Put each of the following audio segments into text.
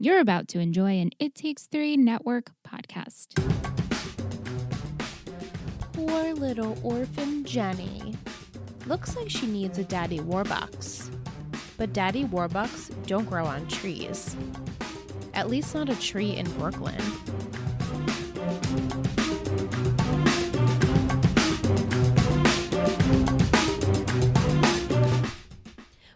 You're about to enjoy an It Takes Three Network podcast. Poor little orphan Jenny. Looks like she needs a daddy warbucks. But daddy warbucks don't grow on trees. At least not a tree in Brooklyn.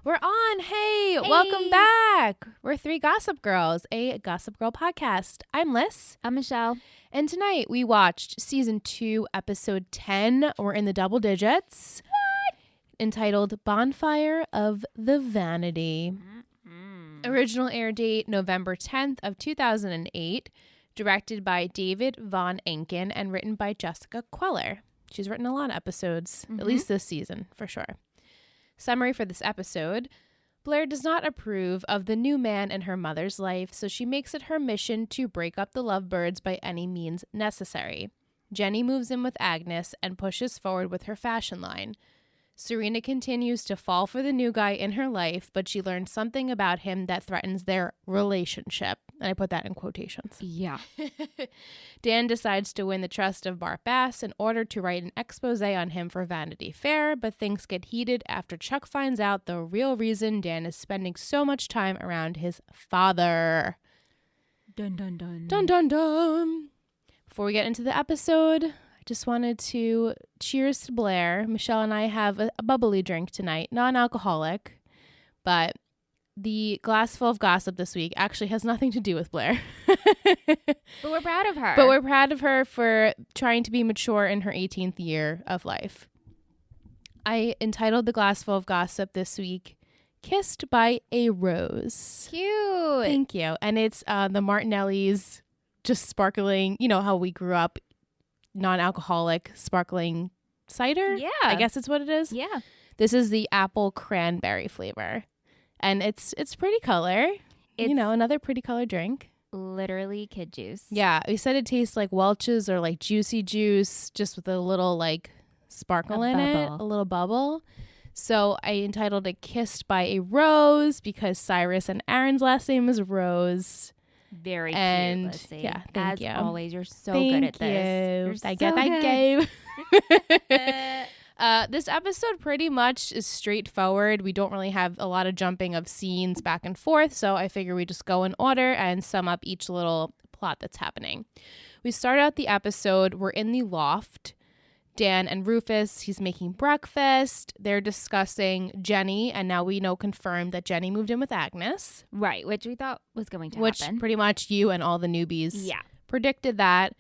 We're on. Hey, welcome back. We're Three Gossip Girls, a Gossip Girl podcast. I'm Liz. I'm Michelle. And tonight we watched season 2, episode 10. We're in the double digits. What? Entitled Bonfire of the Vanity. Original air date November 10th of 2008. Directed by David Von Enken and written by Jessica Queller. She's written a lot of episodes, at least this season, for sure. Summary for this episode. Blair does not approve of the new man in her mother's life, so she makes it her mission to break up the lovebirds by any means necessary. Jenny moves in with Agnes and pushes forward with her fashion line. Serena continues to fall for the new guy in her life, but she learns something about him that threatens their relationship. And I put that in quotations. Yeah. Dan decides to win the trust of Bart Bass in order to write an expose on him for Vanity Fair, but things get heated after Chuck finds out the real reason Dan is spending so much time around his father. Dun dun dun. Dun dun dun. Before we get into the episode, I just wanted to cheers to Blair. Michelle and I have a bubbly drink tonight, non-alcoholic, but the glassful of gossip this week actually has nothing to do with Blair. But we're proud of her. But we're proud of her for trying to be mature in her 18th year of life. I entitled the glassful of gossip this week, Kissed by a Rose. Cute. Thank you. And it's the Martinelli's just sparkling, you know how we grew up, non-alcoholic sparkling cider? Yeah. I guess it's what it is. Yeah. This is the apple cranberry flavor. And it's pretty color. It's Another pretty color drink. literally kid juice. Yeah, we said it tastes like Welch's or like juicy juice, just with a little like sparkle in it, a little bubble. So I entitled it Kissed by a Rose because Cyrus and Aaron's last name is Rose. Very And cute, Lissy. yeah, thank you. As always, you're so Thank good at this. I You're get so that good. game. This episode pretty much is straightforward. We don't really have a lot of jumping of scenes back and forth, so I figure we just go in order and sum up each little plot that's happening. We start out the episode. We're in the loft. Dan and Rufus, he's making breakfast. They're discussing Jenny, and now we know confirmed that Jenny moved in with Agnes. Right, which we thought was going to Which happen. pretty much you and all the newbies predicted that.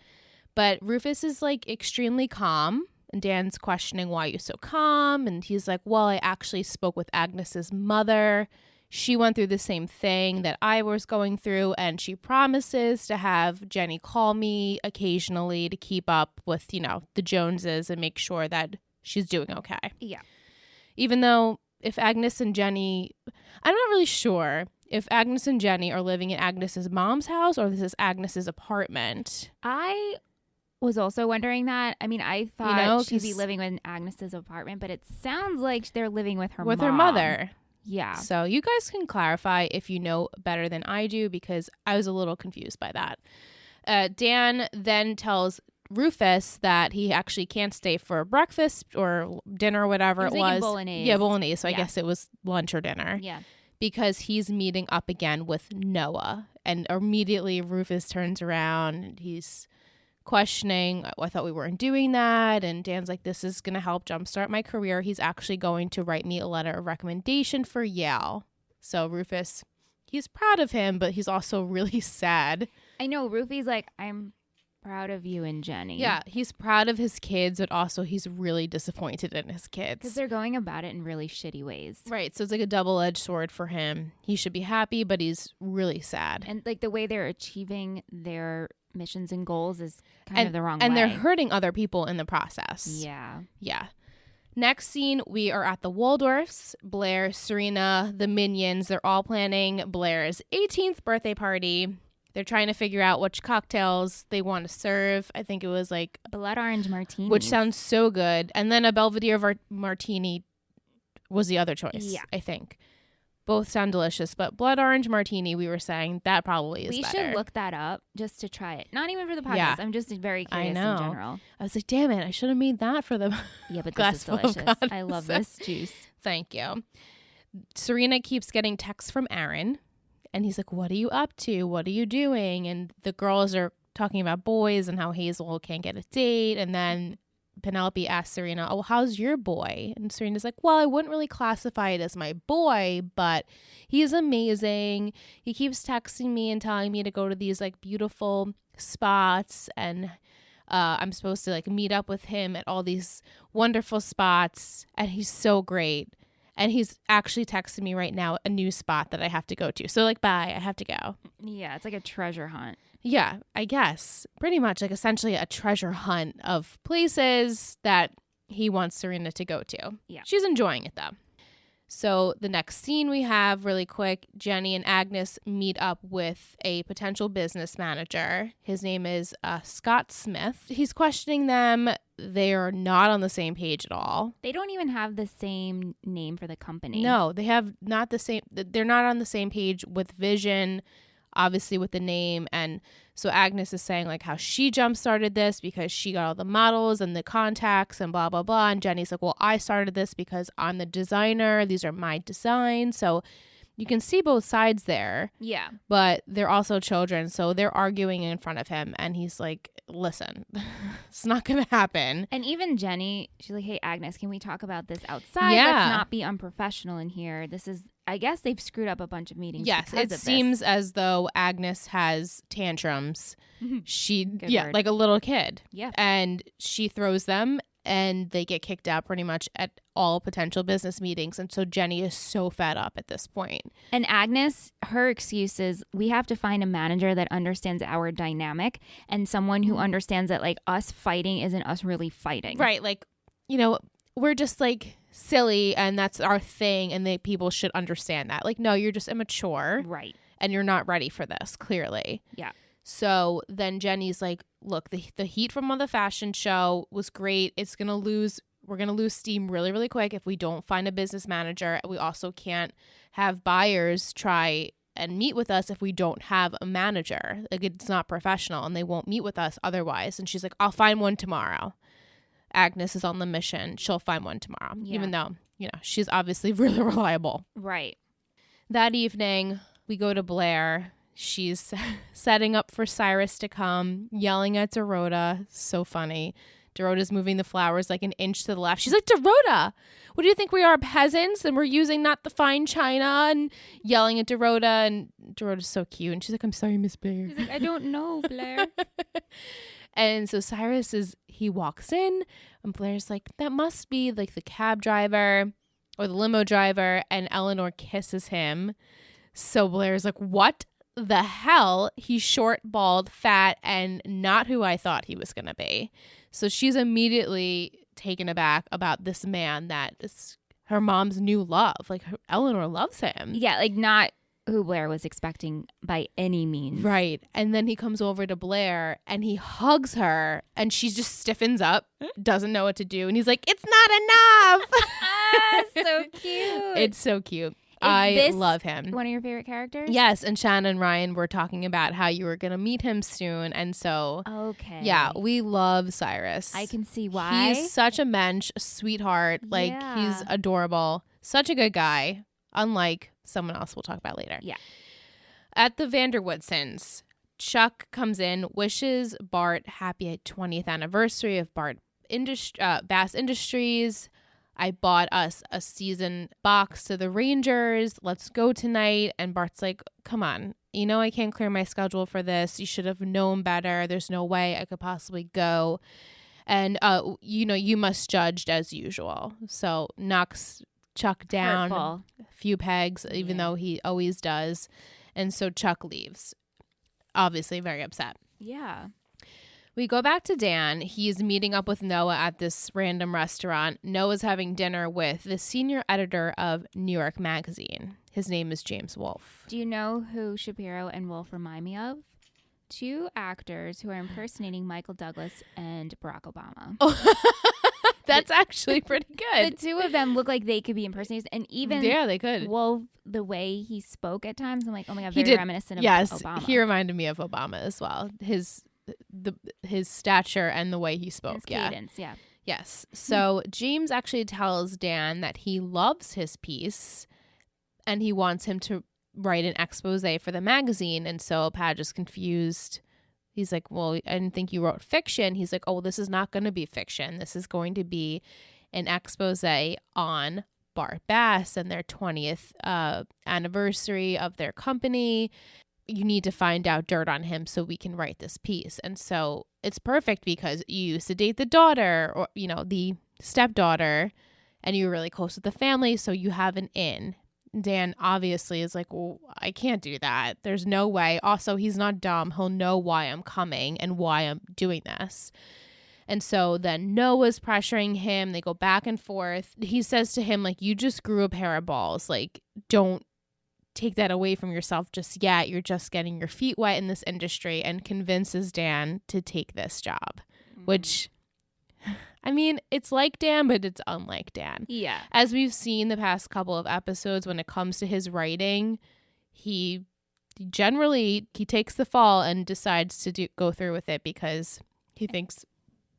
But Rufus is like extremely calm. And Dan's questioning why you're so calm. And he's like, well, I actually spoke with Agnes's mother. She went through the same thing that I was going through. And she promises to have Jenny call me occasionally to keep up with, the Joneses and make sure that she's doing okay. Yeah. Even though if Agnes and Jenny, I'm not really sure if Agnes and Jenny are living in Agnes's mom's house or this is Agnes's apartment. I was also wondering that. I mean, I thought she'd be 'cause- living in Agnes's apartment, but it sounds like they're living with her with mom. her mother. Yeah. So you guys can clarify if you know better than I do because I was a little confused by that. Dan then tells Rufus that he actually can't stay for breakfast or dinner or whatever it was. Bolognese. Yeah, bolognese. So I Yeah. guess it was lunch or dinner. Yeah. Because he's meeting up again with Noah. And immediately Rufus turns around and he's questioning, I thought we weren't doing that. And Dan's like, this is going to help jumpstart my career. He's actually going to write me a letter of recommendation for Yale. So Rufus, he's proud of him, but he's also really sad. I know. Rufy's like, I'm proud of you and Jenny. Yeah, he's proud of his kids, but also he's really disappointed in his Because kids. they're going about it in really shitty ways. Right, so it's like a double-edged sword for him. He should be happy, but he's really sad. And like the way they're achieving their missions and goals is kind of the wrong way. And they're hurting other people in the process. Yeah. Yeah. Next scene, we are at the Waldorfs. Blair, Serena, the minions, they're all planning Blair's 18th birthday party. They're trying to figure out which cocktails they want to serve. I think it was like Blood orange martini. which sounds so good. And then a Belvedere martini was the other choice, Yeah. I think. Both sound delicious, but blood orange martini, we were saying, that probably is we better. should look that up just to try it. Not even for the podcast. Yeah. I'm just very curious in general. I was like, damn it, I should have made that for the Yeah, but this is Glassful of delicious. God. I love this juice. Thank you. Serena keeps getting texts from Aaron, and he's like, what are you up to? What are you doing? And the girls are talking about boys and how Hazel can't get a date. And then Penelope asks Serena, oh, how's your boy? And Serena's like, well, I wouldn't really classify it as my boy, but he's amazing. He keeps texting me and telling me to go to these like beautiful spots, and I'm supposed to like meet up with him at all these wonderful spots, and he's so great. And he's actually texting me right now a new spot that I have to go to. So like, bye, I have to go. Yeah, it's like a treasure hunt. Yeah, I guess. Pretty much like essentially a treasure hunt of places that he wants Serena to go to. Yeah. She's enjoying it though. So the next scene we have really quick, Jenny and Agnes meet up with a potential business manager. His name is Scott Smith. He's questioning them. They are not on the same page at all. They don't even have the same name for the company. No, they have not the same. They're not on the same page with vision, obviously with the name. And so Agnes is saying like how she jump started this because she got all the models and the contacts and blah, blah, blah. And Jenny's like, well, I started this because I'm the designer. These are my designs. So you can see both sides there. Yeah. But they're also children. So they're arguing in front of him. And he's like, listen, it's not going to happen. And even Jenny, she's like, hey, Agnes, can we talk about this outside? Yeah. Let's not be unprofessional in here. This is, I guess they've screwed up a bunch of meetings. Yes, it seems as though Agnes has tantrums. Like a little kid. Yeah. And she throws them and they get kicked out pretty much at all potential business meetings. And so Jenny is so fed up at this point. And Agnes, her excuse is we have to find a manager that understands our dynamic and someone who understands that like us fighting isn't us really fighting. Right. Like, you know, we're just like silly and that's our thing and people should understand that. Like, no, you're just immature. Right. And you're not ready for this, clearly. Yeah. So then Jenny's like, look, the heat from the fashion show was great. We're going to lose steam really, really quick if we don't find a business manager. We also can't have buyers try and meet with us if we don't have a manager. Like, it's not professional and they won't meet with us otherwise. And she's like, I'll find one tomorrow. Agnes is on the mission. She'll find one tomorrow, even though, you know, she's obviously really reliable. Right. That evening, we go to Blair. She's setting up for Cyrus to come, yelling at Dorota. So funny. Dorota's moving the flowers like an inch to the left. She's like, Dorota, what do you think we are, peasants? And we're using not the fine china, and yelling at Dorota. And Dorota's so cute. And she's like, I'm sorry, Miss Blair. She's like, I don't know, Blair. And so Cyrus he walks in and Blair's like, that must be like the cab driver or the limo driver. And Eleanor kisses him. So Blair's like, what the hell? He's short, bald, fat, and not who I thought he was going to be. So she's immediately taken aback about this man that is her mom's new love. Like, Eleanor loves him. Yeah, like not who Blair was expecting by any means. Right. And then he comes over to Blair and he hugs her and she just stiffens up, doesn't know what to do. And he's like, it's not enough. So cute. It's so cute. I love him. One of your favorite characters? Yes, and Shannon and Ryan were talking about how you were going to meet him soon. And so, okay. Yeah, we love Cyrus. I can see why. He's such a mensch, a sweetheart. Like, he's adorable. Such a good guy, unlike someone else we'll talk about later. Yeah. At the Vanderwoodsons, Chuck comes in, wishes Bart happy 20th anniversary of Bass Industries. I bought us a season box to the Rangers. Let's go tonight. And Bart's like, come on. You know I can't clear my schedule for this. You should have known better. There's no way I could possibly go. And, you must judge as usual. So knocks Chuck down Hurtful. a few pegs, even though he always does. And so Chuck leaves. Obviously very upset. Yeah. We go back to Dan. He's meeting up with Noah at this random restaurant. Noah's having dinner with the senior editor of New York Magazine. His name is James Wolfe. Do you know who Shapiro and Wolfe remind me of? Two actors who are impersonating Michael Douglas and Barack Obama. That's actually pretty The good. two of them look like they could be impersonators, and even Yeah, they could. Wolf, the way he spoke at times, I'm like, oh my god, He very did- reminiscent of Yes, Obama. he reminded me of Obama as well. His stature and the way he His spoke. cadence, yeah. Yes. So James actually tells Dan that he loves his piece and he wants him to write an expose for the magazine. And so Padge is confused. He's like, well, I didn't think you wrote fiction. He's like, oh, well, this is not going to be fiction. This is going to be an expose on Bart Bass and their 20th anniversary of their company. You need to find out dirt on him so we can write this piece. And so it's perfect because you used to date the daughter or, the stepdaughter, and you were really close with the family. So you have an in. Dan obviously is like, well, I can't do that. There's no way. Also, he's not dumb. He'll know why I'm coming and why I'm doing this. And so then Noah's pressuring him. They go back and forth. He says to him, like, you just grew a pair of balls. Like, don't take that away from yourself just yet. You're just getting your feet wet in this industry, and convinces Dan to take this job, which, I mean, it's like Dan, but it's unlike Dan. Yeah. As we've seen the past couple of episodes, when it comes to his writing, he takes the fall and decides to go through with it because he thinks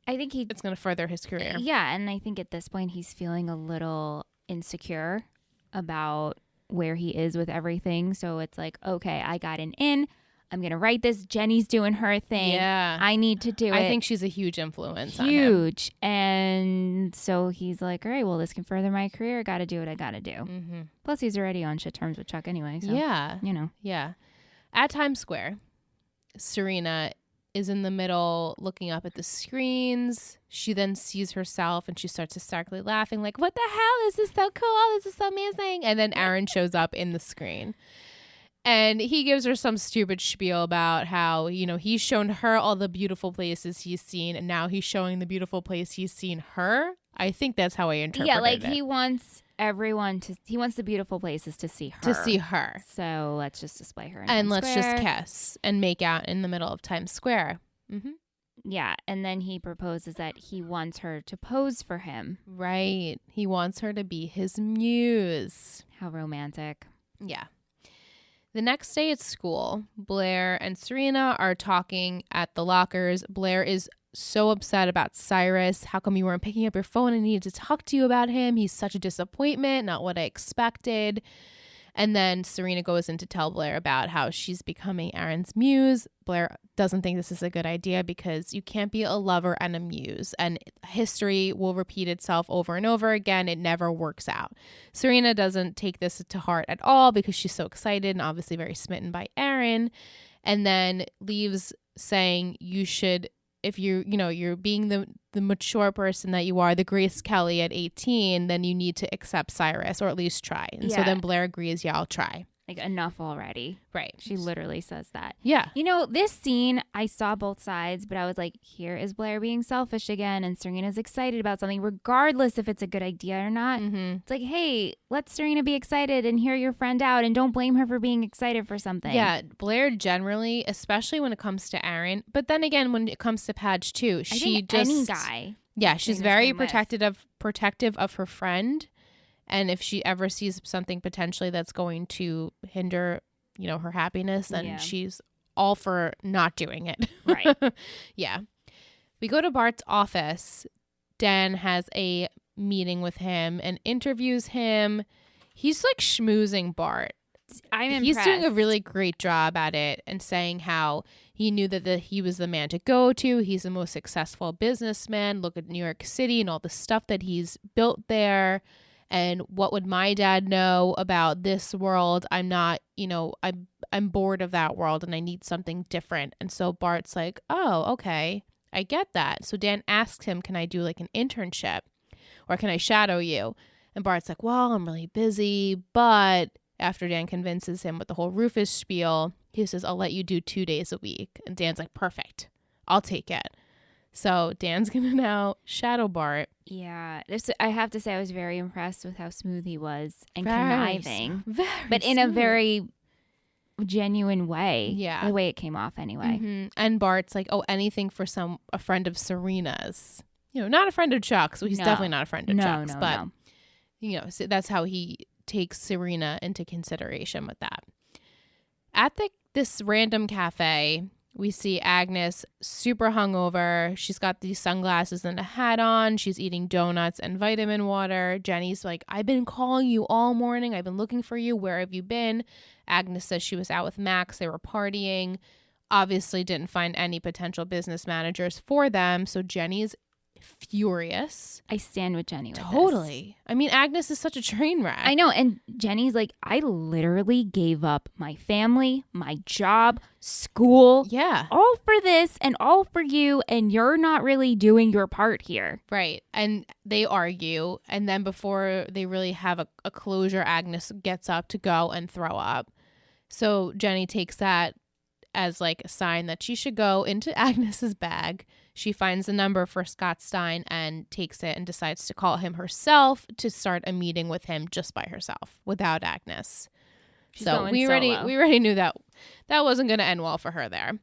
it's going to further his career. Yeah, and I think at this point he's feeling a little insecure about where he is with everything. So it's like, okay, I got an in. I'm going to write this. Jenny's doing her thing. Yeah. I need to do it. I think she's a huge influence on him. Huge. And so he's like, all right, well, this can further my career. Got to do what I got to do. Mm-hmm. Plus, he's already on shit terms with Chuck anyway. So, Yeah. Yeah. At Times Square, Serena is in the middle looking up at the screens. She then sees herself and she starts hysterically laughing like, what the hell? This is so cool. This is so amazing. And then Aaron shows up in the screen. And he gives her some stupid spiel about how, he's shown her all the beautiful places he's seen, and now he's showing the beautiful place he's seen her. I think that's how I interpreted it. Yeah, like he wants he wants the beautiful places to see her. So let's just display her in and Times let's Square. just kiss and make out in the middle of Times Square. Mm-hmm. Yeah, and then he proposes that he wants her to pose for him. Right. He wants her to be his muse. How romantic. Yeah. The next day at school, Blair and Serena are talking at the lockers. Blair is so upset about Cyrus. How come you weren't picking up your phone? I needed to talk to you about him. He's such a disappointment, not what I expected. And then Serena goes in to tell Blair about how she's becoming Aaron's muse. Blair doesn't think this is a good idea because you can't be a lover and a muse. And history will repeat itself over and over again. It never works out. Serena doesn't take this to heart at all because she's so excited and obviously very smitten by Aaron. And then leaves saying you should, if you're being the mature person that you are, the Grace Kelly at 18, then you need to accept Cyrus or at least try. And so then Blair agrees, yeah, I'll try. Like, enough already. Right. She literally says that. Yeah. This scene, I saw both sides, but I was like, here is Blair being selfish again, and Serena's excited about something, regardless if it's a good idea or not. Mm-hmm. It's like, hey, let Serena be excited and hear your friend out, and don't blame her for being excited for something. Yeah, Blair generally, especially when it comes to Aaron, but then again, when it comes to Padge too, any guy. Yeah, she's very game with. protective of her friend. And if she ever sees something potentially that's going to hinder, her happiness, then she's all for not doing it. Right. Yeah. We go to Bart's office. Dan has a meeting with him and interviews him. He's like schmoozing Bart. I'm impressed. He's doing a really great job at it and saying how he knew that he was the man to go to. He's the most successful businessman. Look at New York City and all the stuff that he's built there. And what would my dad know about this world? I'm not, I'm bored of that world and I need something different. And so Bart's like, oh, okay, I get that. So Dan asks him, can I do like an internship or can I shadow you? And Bart's like, well, I'm really busy. But after Dan convinces him with the whole Rufus spiel, he says, I'll let you do 2 days a week. And Dan's like, perfect, I'll take it. So Dan's going to now shadow Bart. Yeah. I have to say I was very impressed with how smooth he was and conniving. But in a very genuine way. Yeah. The way it came off anyway. Mm-hmm. And Bart's like, oh, anything for a friend of Serena's. not a friend of Chuck. So he's No. definitely not a friend of Chuck's. No, but, no. So that's how he takes Serena into consideration with that. At this random cafe, we see Agnes super hungover. She's got these sunglasses and a hat on. She's eating donuts and vitamin water. Jenny's like, I've been calling you all morning. I've been looking for you. Where have you been? Agnes says she was out with Max. They were partying. Obviously didn't find any potential business managers for them. So Jenny's furious. I stand with Jenny with Totally. this. I mean, Agnes is such a train wreck. I know. And Jenny's like, I literally gave up my family, my job, school. Yeah. All for this and all for you. And you're not really doing your part here. Right. And they argue. And then before they really have a closure, Agnes gets up to go and throw up. So Jenny takes that as like a sign that she should go into Agnes's bag. She finds the number for Scott Stein and takes it and decides to call him herself to start a meeting with him just by herself without Agnes. So we already knew that wasn't going to end well for her there.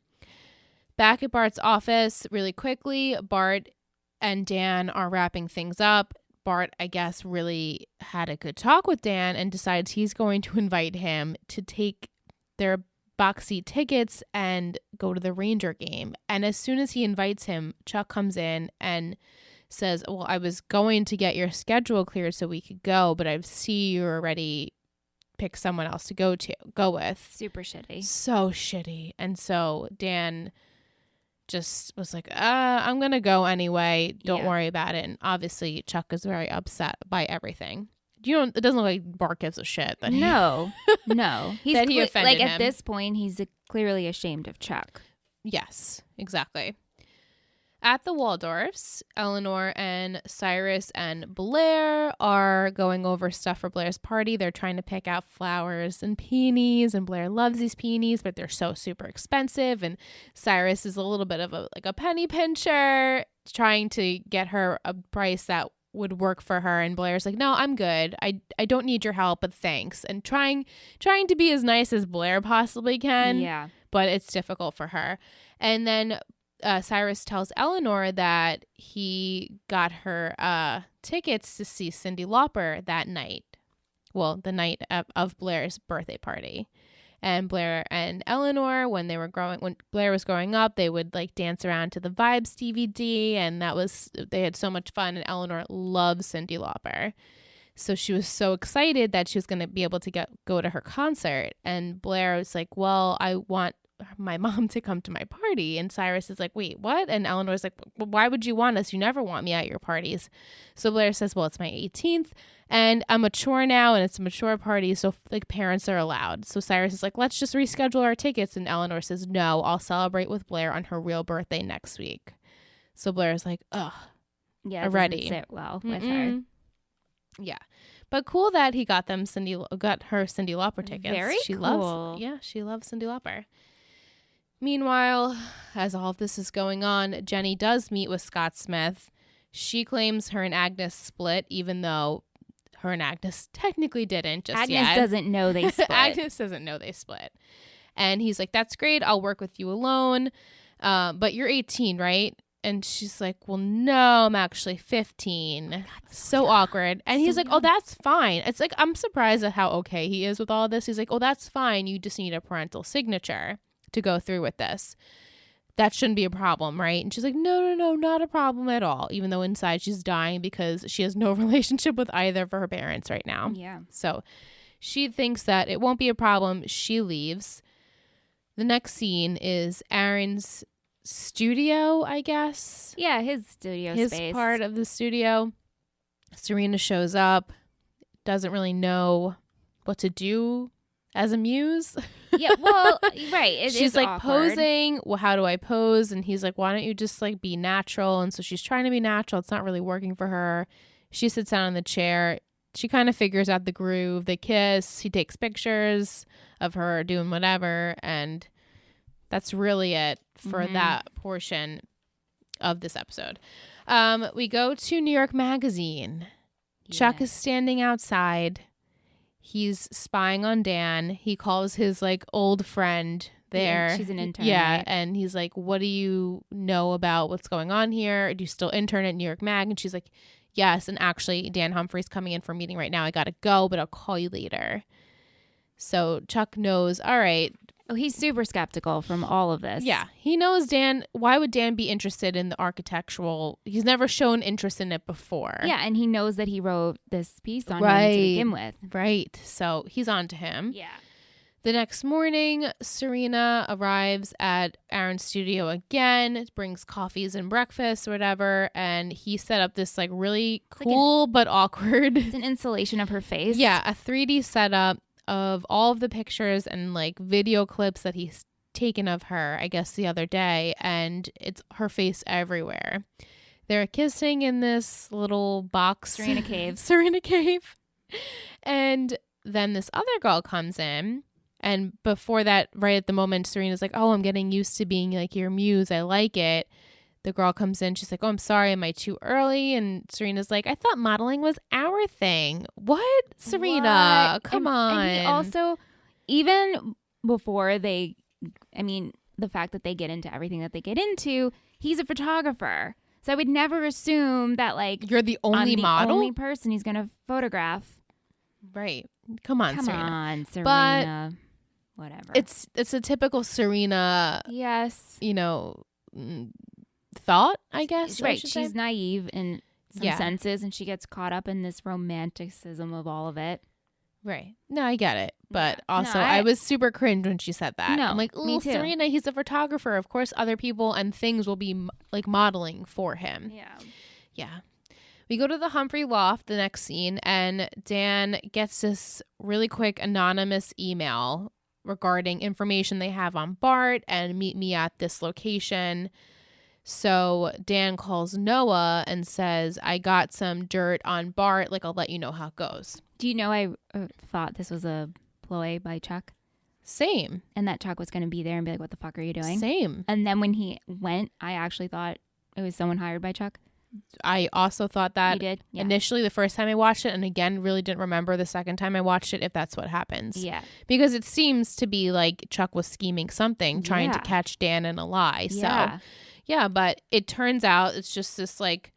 Back at Bart's office, really quickly, Bart and Dan are wrapping things up. Bart, I guess, really had a good talk with Dan and decides he's going to invite him to take their box seat tickets and go to the Ranger game. And as soon as he invites him, Chuck comes in and says, well, I was going to get your schedule cleared so we could go, but I see you already picked someone else to go with. Super shitty. So shitty. And so Dan just was like, I'm going to go anyway. Don't worry about it. And obviously Chuck is very upset by everything. It doesn't look like Bart gives a shit. No. He's that he offended him. At this point, he's clearly ashamed of Chuck. Yes, exactly. At the Waldorfs, Eleanor and Cyrus and Blair are going over stuff for Blair's party. They're trying to pick out flowers and peonies, and Blair loves these peonies, but they're so super expensive. And Cyrus is a little bit of a penny pincher, trying to get her a price that would work for her. And Blair's like, no, I'm good. I don't need your help, but thanks. And trying to be as nice as Blair possibly can. Yeah. But it's difficult for her. And then Cyrus tells Eleanor that he got her tickets to see Cyndi Lauper that night. Well, the night of Blair's birthday party. And Blair and Eleanor, when Blair was growing up, they would like dance around to the Vibes DVD, and they had so much fun. And Eleanor loves Cyndi Lauper, so she was so excited that she was going to be able to go to her concert. And Blair was like, "Well, I want my mom to come to my party." And Cyrus is like, "Wait, what?" And Eleanor's like, well, "Why would you want us? You never want me at your parties." So Blair says, "Well, it's my 18th. And I'm mature now, and it's a mature party, so like parents are allowed." So Cyrus is like, "Let's just reschedule our tickets." And Eleanor says, "No, I'll celebrate with Blair on her real birthday next week." So Blair's like, "Ugh, yeah, already doesn't sit well with her." Yeah, but cool that he got her Cyndi Lauper tickets. Very she cool. She loves Cyndi Lauper. Meanwhile, as all of this is going on, Jenny does meet with Scott Smith. She claims her and Agnes split, even though her and Agnes technically didn't just yet. Agnes doesn't know they split. Agnes doesn't know they split. And he's like, "That's great. I'll work with you alone. But you're 18, right?" And she's like, "Well, no, I'm actually 15. God, so awkward. And he's like, "Oh, that's fine." It's like, I'm surprised at how okay he is with all of this. He's like, "Oh, that's fine. You just need a parental signature to go through with this. That shouldn't be a problem, right?" And she's like, no, not a problem at all. Even though inside she's dying because she has no relationship with either of her parents right now. Yeah. So she thinks that it won't be a problem. She leaves. The next scene is Aaron's studio, I guess. Yeah, his studio His space. part of the studio. Serena shows up, doesn't really know what to do as a muse. Yeah, well, right. She's like awkward. posing. Well, how do I pose? And he's like, "Why don't you just like be natural?" And so she's trying to be natural. It's not really working for her. She sits down in the chair. She kind of figures out the groove. They kiss. He takes pictures of her doing whatever. And that's really it for that portion of this episode. We go to New York Magazine. Yeah. Chuck is standing outside. He's spying on Dan. He calls his like old friend, there. She's an intern. Yeah. Right? And he's like, what do you know about what's going on here? Do you still intern at New York Mag? And she's like, yes. And actually, Dan Humphrey's coming in for a meeting right now. I got to go, but I'll call you later. So Chuck knows, all right. Oh, he's super skeptical from all of this. Yeah. He knows Dan. Why would Dan be interested in the architectural? He's never shown interest in it before. Yeah. And he knows that he wrote this piece on him Right. to begin with. Right. So he's on to him. Yeah. The next morning, Serena arrives at Aaron's studio again, brings coffees and breakfast or whatever, and he set up this like really cool but awkward. It's an installation of her face. Yeah, a 3D setup of all of the pictures and like video clips that he's taken of her, I guess, the other day, and it's her face everywhere. They're kissing in this little box. Serena Cave. Serena Cave. And then this other girl comes in. And before that, right at the moment, Serena's like, oh, I'm getting used to being like your muse. I like it. The girl comes in. She's like, oh, I'm sorry. Am I too early? And Serena's like, I thought modeling was our thing. What? Serena, What? come on. And he also, even before the fact that they get into everything that they get into, he's a photographer. So I would never assume that like You're the only I'm the model? only person he's going to photograph. Right. Come on, Come Serena. on, Serena. Whatever. It's a typical Serena, yes. Thought, I guess. Right. She's naive in some Yeah. senses, and she gets caught up in this romanticism of all of it. Right. No, I get it. But Yeah. also, No, I was super cringe when she said that. No, I'm like, me oh, too. Serena, he's a photographer. Of course, other people and things will be like modeling for him. Yeah. Yeah. We go to the Humphrey loft, the next scene, and Dan gets this really quick anonymous email regarding information they have on Bart and meet me at this location. So Dan calls Noah and says, I got some dirt on Bart. Like, I'll let you know how it goes. Do you know I thought this was a ploy by Chuck? Same. And that Chuck was going to be there and be like, what the fuck are you doing? Same. And then when he went, I actually thought it was someone hired by Chuck. I also thought that You did? Yeah. initially the first time I watched it, and again, really didn't remember the second time I watched it if that's what happens. Yeah. Because it seems to be like Chuck was scheming something, trying to Yeah. catch Dan in a lie. Yeah. So, yeah, but it turns out it's just this like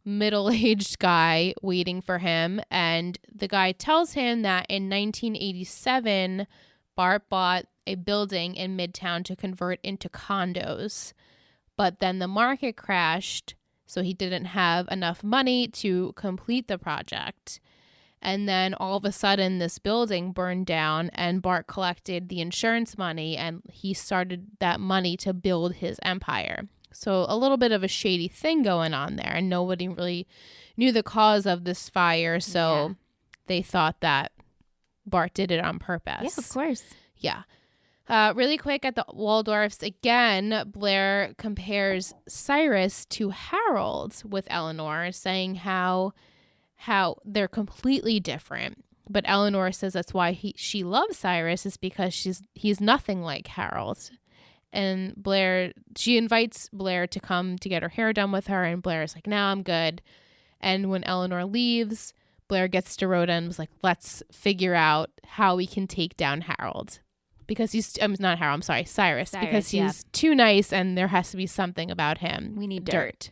middle-aged guy waiting for him. And the guy tells him that in 1987, Bart bought a building in Midtown to convert into condos. But then the market crashed, so he didn't have enough money to complete the project. And then all of a sudden, this building burned down, and Bart collected the insurance money, and he started that money to build his empire. So a little bit of a shady thing going on there, and nobody really knew the cause of this fire, so they thought that Bart did it on purpose. Yeah, of course. Yeah. Really quick at the Waldorfs again, Blair compares Cyrus to Harold with Eleanor, saying how they're completely different. But Eleanor says that's why she loves Cyrus is because he's nothing like Harold. And she invites Blair to come to get her hair done with her, and Blair's like, no, I'm good. And when Eleanor leaves, Blair gets to Rhoda and was like, let's figure out how we can take down Harold. Because Cyrus. Because he's too nice and there has to be something about him. We need dirt.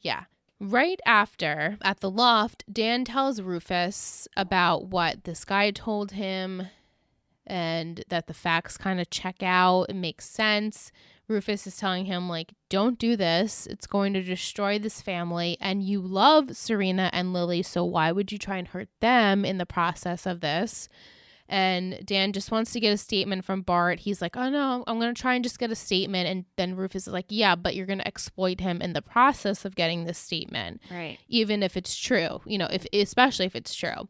Yeah. Right after, at the loft, Dan tells Rufus about what this guy told him and that the facts kind of check out and make sense. Rufus is telling him, like, don't do this. It's going to destroy this family. And you love Serena and Lily, so why would you try and hurt them in the process of this? And Dan just wants to get a statement from Bart. He's like, oh, no, I'm going to try and just get a statement. And then Rufus is like, yeah, but you're going to exploit him in the process of getting this statement. Right. Even if it's true, especially if it's true.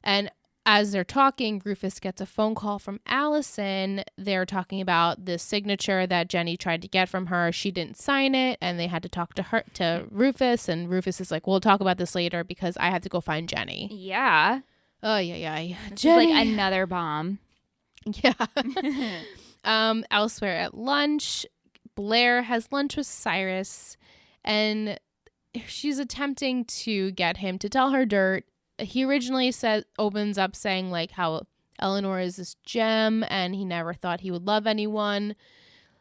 And as they're talking, Rufus gets a phone call from Allison. They're talking about the signature that Jenny tried to get from her. She didn't sign it, and they had to talk to Rufus. And Rufus is like, we'll talk about this later because I have to go find Jenny. Yeah. Oh, yeah. This is like another bomb. Yeah. Elsewhere at lunch, Blair has lunch with Cyrus, and she's attempting to get him to tell her dirt. He originally opens up saying like how Eleanor is this gem and he never thought he would love anyone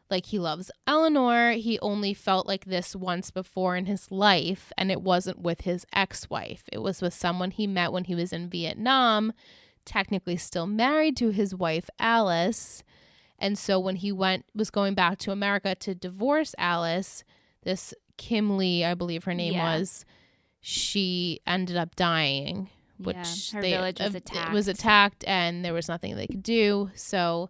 like he loves Eleanor. He only felt like this once before in his life, and it wasn't with his ex-wife. It was with someone he met when he was in Vietnam, technically still married to his wife, Alice. And so when he was going back to America to divorce Alice, this Kim Lee, I believe her name was, she ended up dying, which her village was attacked. It was attacked and there was nothing they could do. So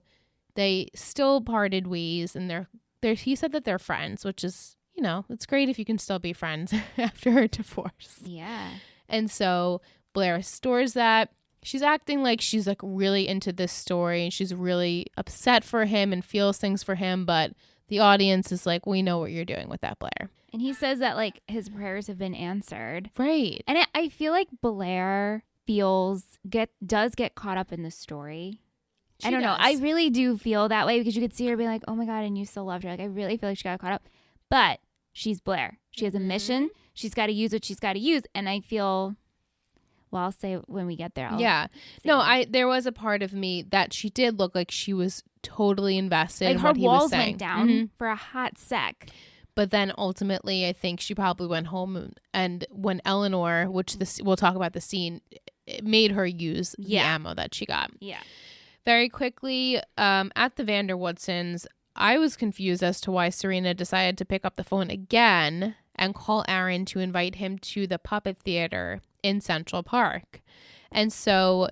they still parted ways, and he said that they're friends, which is, you know, it's great if you can still be friends after a divorce. Yeah. And so Blair stores that. She's acting like she's like really into this story and she's really upset for him and feels things for him, but the audience is like, we know what you're doing with that, Blair. And he says that like his prayers have been answered. Right. And I feel like Blair does get caught up in the story. I don't know. I really do feel that way because you could see her be like, oh my God, and you still loved her. Like, I really feel like she got caught up. But she's Blair. She has a mission. She's got to use what she's got to use. And I feel, well, I'll say when we get there. There was a part of me that she did look like she was totally invested in what he was saying. Like her walls went down for a hot sec. But then ultimately, I think she probably went home, and when Eleanor, we'll talk about the scene, it made her use the ammo that she got. Yeah. Very quickly, at the Vanderwoodsons, I was confused as to why Serena decided to pick up the phone again and call Aaron to invite him to the puppet theater in Central Park. And so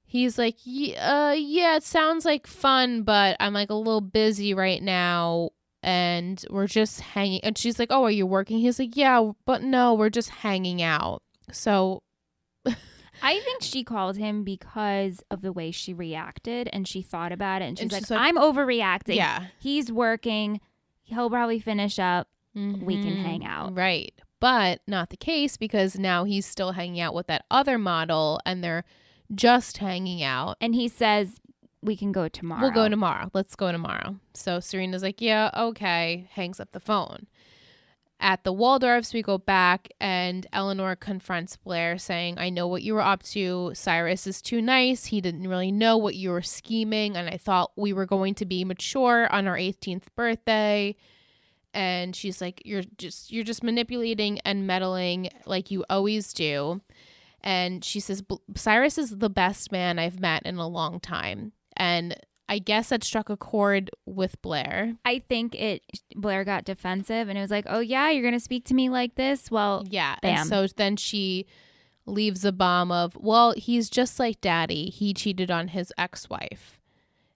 he's like, yeah, it sounds like fun, but I'm like a little busy right now. And we're just hanging. And she's like, oh, are you working? He's like, yeah, but no, we're just hanging out. So I think she called him because of the way she reacted and she thought about it. And she's like, I'm overreacting. Yeah. He's working. He'll probably finish up. We can hang out. Right. But not the case, because now he's still hanging out with that other model and they're just hanging out. And he says, we can go tomorrow. We'll go tomorrow. Let's go tomorrow. So Serena's like, yeah, okay. Hangs up the phone. At the Waldorfs, we go back and Eleanor confronts Blair saying, I know what you were up to. Cyrus is too nice. He didn't really know what you were scheming. And I thought we were going to be mature on our 18th birthday. And she's like, you're just manipulating and meddling like you always do. And she says, Cyrus is the best man I've met in a long time. And I guess that struck a chord with Blair. I think Blair got defensive and it was like, oh yeah, you're going to speak to me like this? Well, yeah. Bam. And so then she leaves a bomb of, well, he's just like daddy. He cheated on his ex-wife,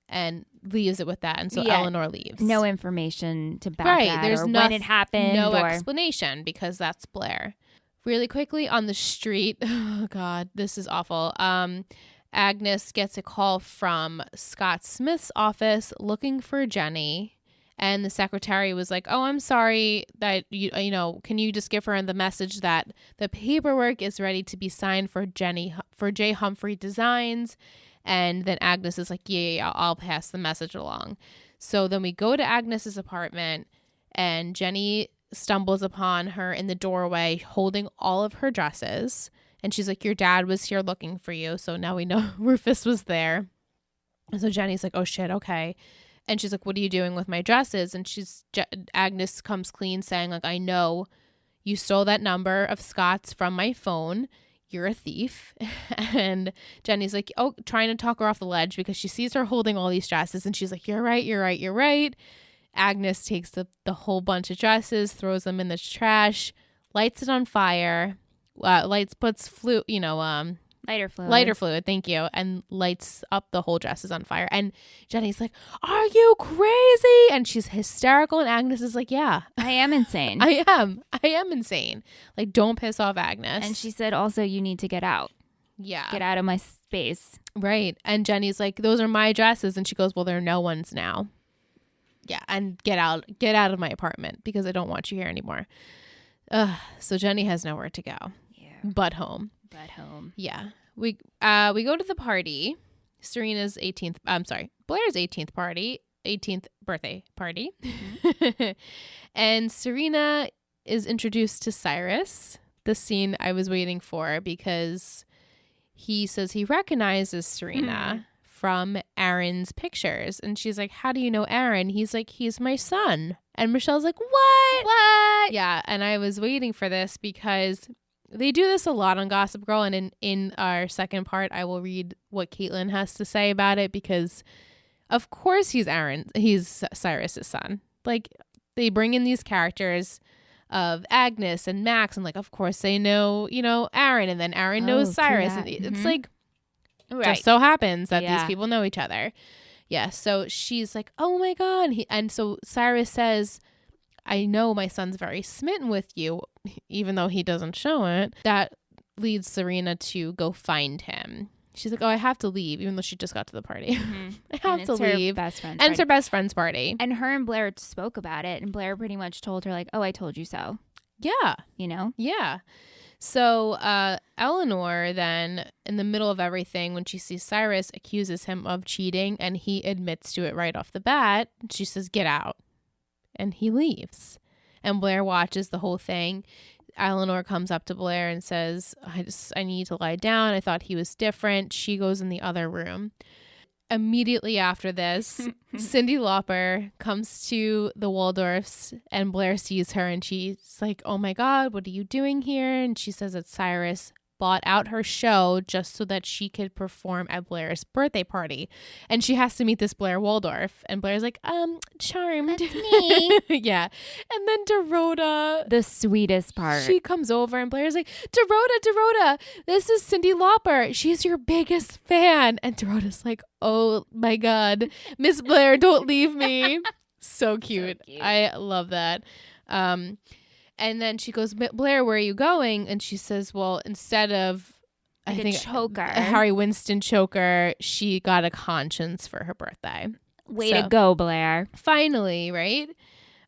and leaves it with that. And so Eleanor leaves. No information to back that There's or when it happened. No explanation, because that's Blair. Really quickly on the street. Oh God, this is awful. Agnes gets a call from Scott Smith's office looking for Jenny. And the secretary was like, oh, I'm sorry that, you know, can you just give her the message that the paperwork is ready to be signed for J. Humphrey Designs. And then Agnes is like, yeah, I'll pass the message along. So then we go to Agnes's apartment and Jenny stumbles upon her in the doorway holding all of her dresses. And she's like, your dad was here looking for you. So now we know Rufus was there. And so Jenny's like, oh shit, okay. And she's like, what are you doing with my dresses? And Agnes comes clean saying, like, I know you stole that number of Scott's from my phone. You're a thief. And Jenny's like, oh, trying to talk her off the ledge because she sees her holding all these dresses. And she's like, you're right. Agnes takes the whole bunch of dresses, throws them in the trash, lights it on fire. Puts lighter fluid, thank you, and lights up the whole dresses on fire. And Jenny's like, are you crazy? And she's hysterical, and Agnes is like, yeah, I am insane. I am insane. Like, don't piss off Agnes. And she said also, you need to get out. Yeah, get out of my space. Right. And Jenny's like, those are my dresses. And she goes, well, they're no one's now. Yeah, and get out of my apartment because I don't want you here anymore. So Jenny has nowhere to go. But home. Yeah. We go to the party. Blair's 18th birthday party. Mm-hmm. And Serena is introduced to Cyrus. The scene I was waiting for because he says he recognizes Serena from Aaron's pictures. And she's like, how do you know Aaron? He's like, he's my son. And Michelle's like, what? Yeah. And I was waiting for this because they do this a lot on Gossip Girl. And in our second part, I will read what Caitlin has to say about it because, of course, he's Cyrus's son. Like, they bring in these characters of Agnes and Max, and like, of course, they know, Aaron, and then Aaron knows Cyrus. And it's like, just so happens that these people know each other. Yeah. So she's like, oh my God. And so Cyrus says, I know my son's very smitten with you, even though he doesn't show it. That leads Serena to go find him. She's like, oh, I have to leave, even though she just got to the party. I have to leave. Best friend's and it's her best friend's party. And her and Blair spoke about it. And Blair pretty much told her, like, oh, I told you so. Yeah. Yeah. So Eleanor then, in the middle of everything, when she sees Cyrus, accuses him of cheating. And he admits to it right off the bat. She says, get out. And he leaves. And Blair watches the whole thing. Eleanor comes up to Blair and says, I need to lie down. I thought he was different. She goes in the other room. Immediately after this, Cyndi Lauper comes to the Waldorfs and Blair sees her and she's like, oh my God, what are you doing here? And she says that Cyrus bought out her show just so that she could perform at Blair's birthday party. And she has to meet this Blair Waldorf. And Blair's like, charmed. That's me. Yeah. And then Dorota, the sweetest part. She comes over and Blair's like, Dorota, this is Cyndi Lauper. She's your biggest fan. And Dorota's like, oh my God, Miss Blair, don't leave me. So cute. So cute. I love that. And then she goes, Blair, where are you going? And she says, well, instead of, like, I think, choker, a Harry Winston choker, she got a conscience for her birthday. Way to go, Blair. Finally, right?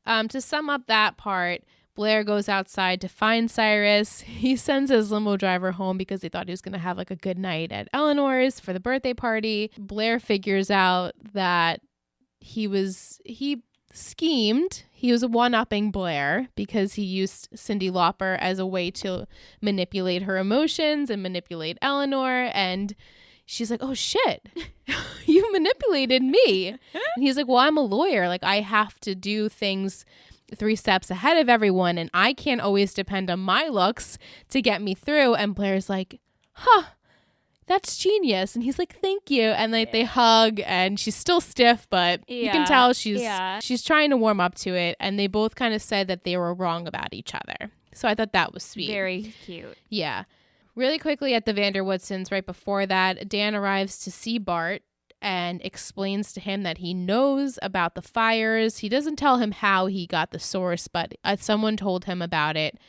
To sum up that part, Blair goes outside to find Cyrus. He sends his limo driver home because he thought he was going to have like a good night at Eleanor's for the birthday party. Blair figures out that he schemed. He was one-upping Blair because he used Cyndi Lauper as a way to manipulate her emotions and manipulate Eleanor. And she's like, oh, shit, you manipulated me. And he's like, well, I'm a lawyer. Like, I have to do things 3 steps ahead of everyone. And I can't always depend on my looks to get me through. And Blair's like, that's genius. And he's like, thank you. And like they hug and she's still stiff, but you can tell she's trying to warm up to it. And they both kind of said that they were wrong about each other. So I thought that was sweet. Very cute. Yeah. Really quickly at the Vanderwoodsons, right before that, Dan arrives to see Bart and explains to him that he knows about the fires. He doesn't tell him how he got the source, but someone told him about it.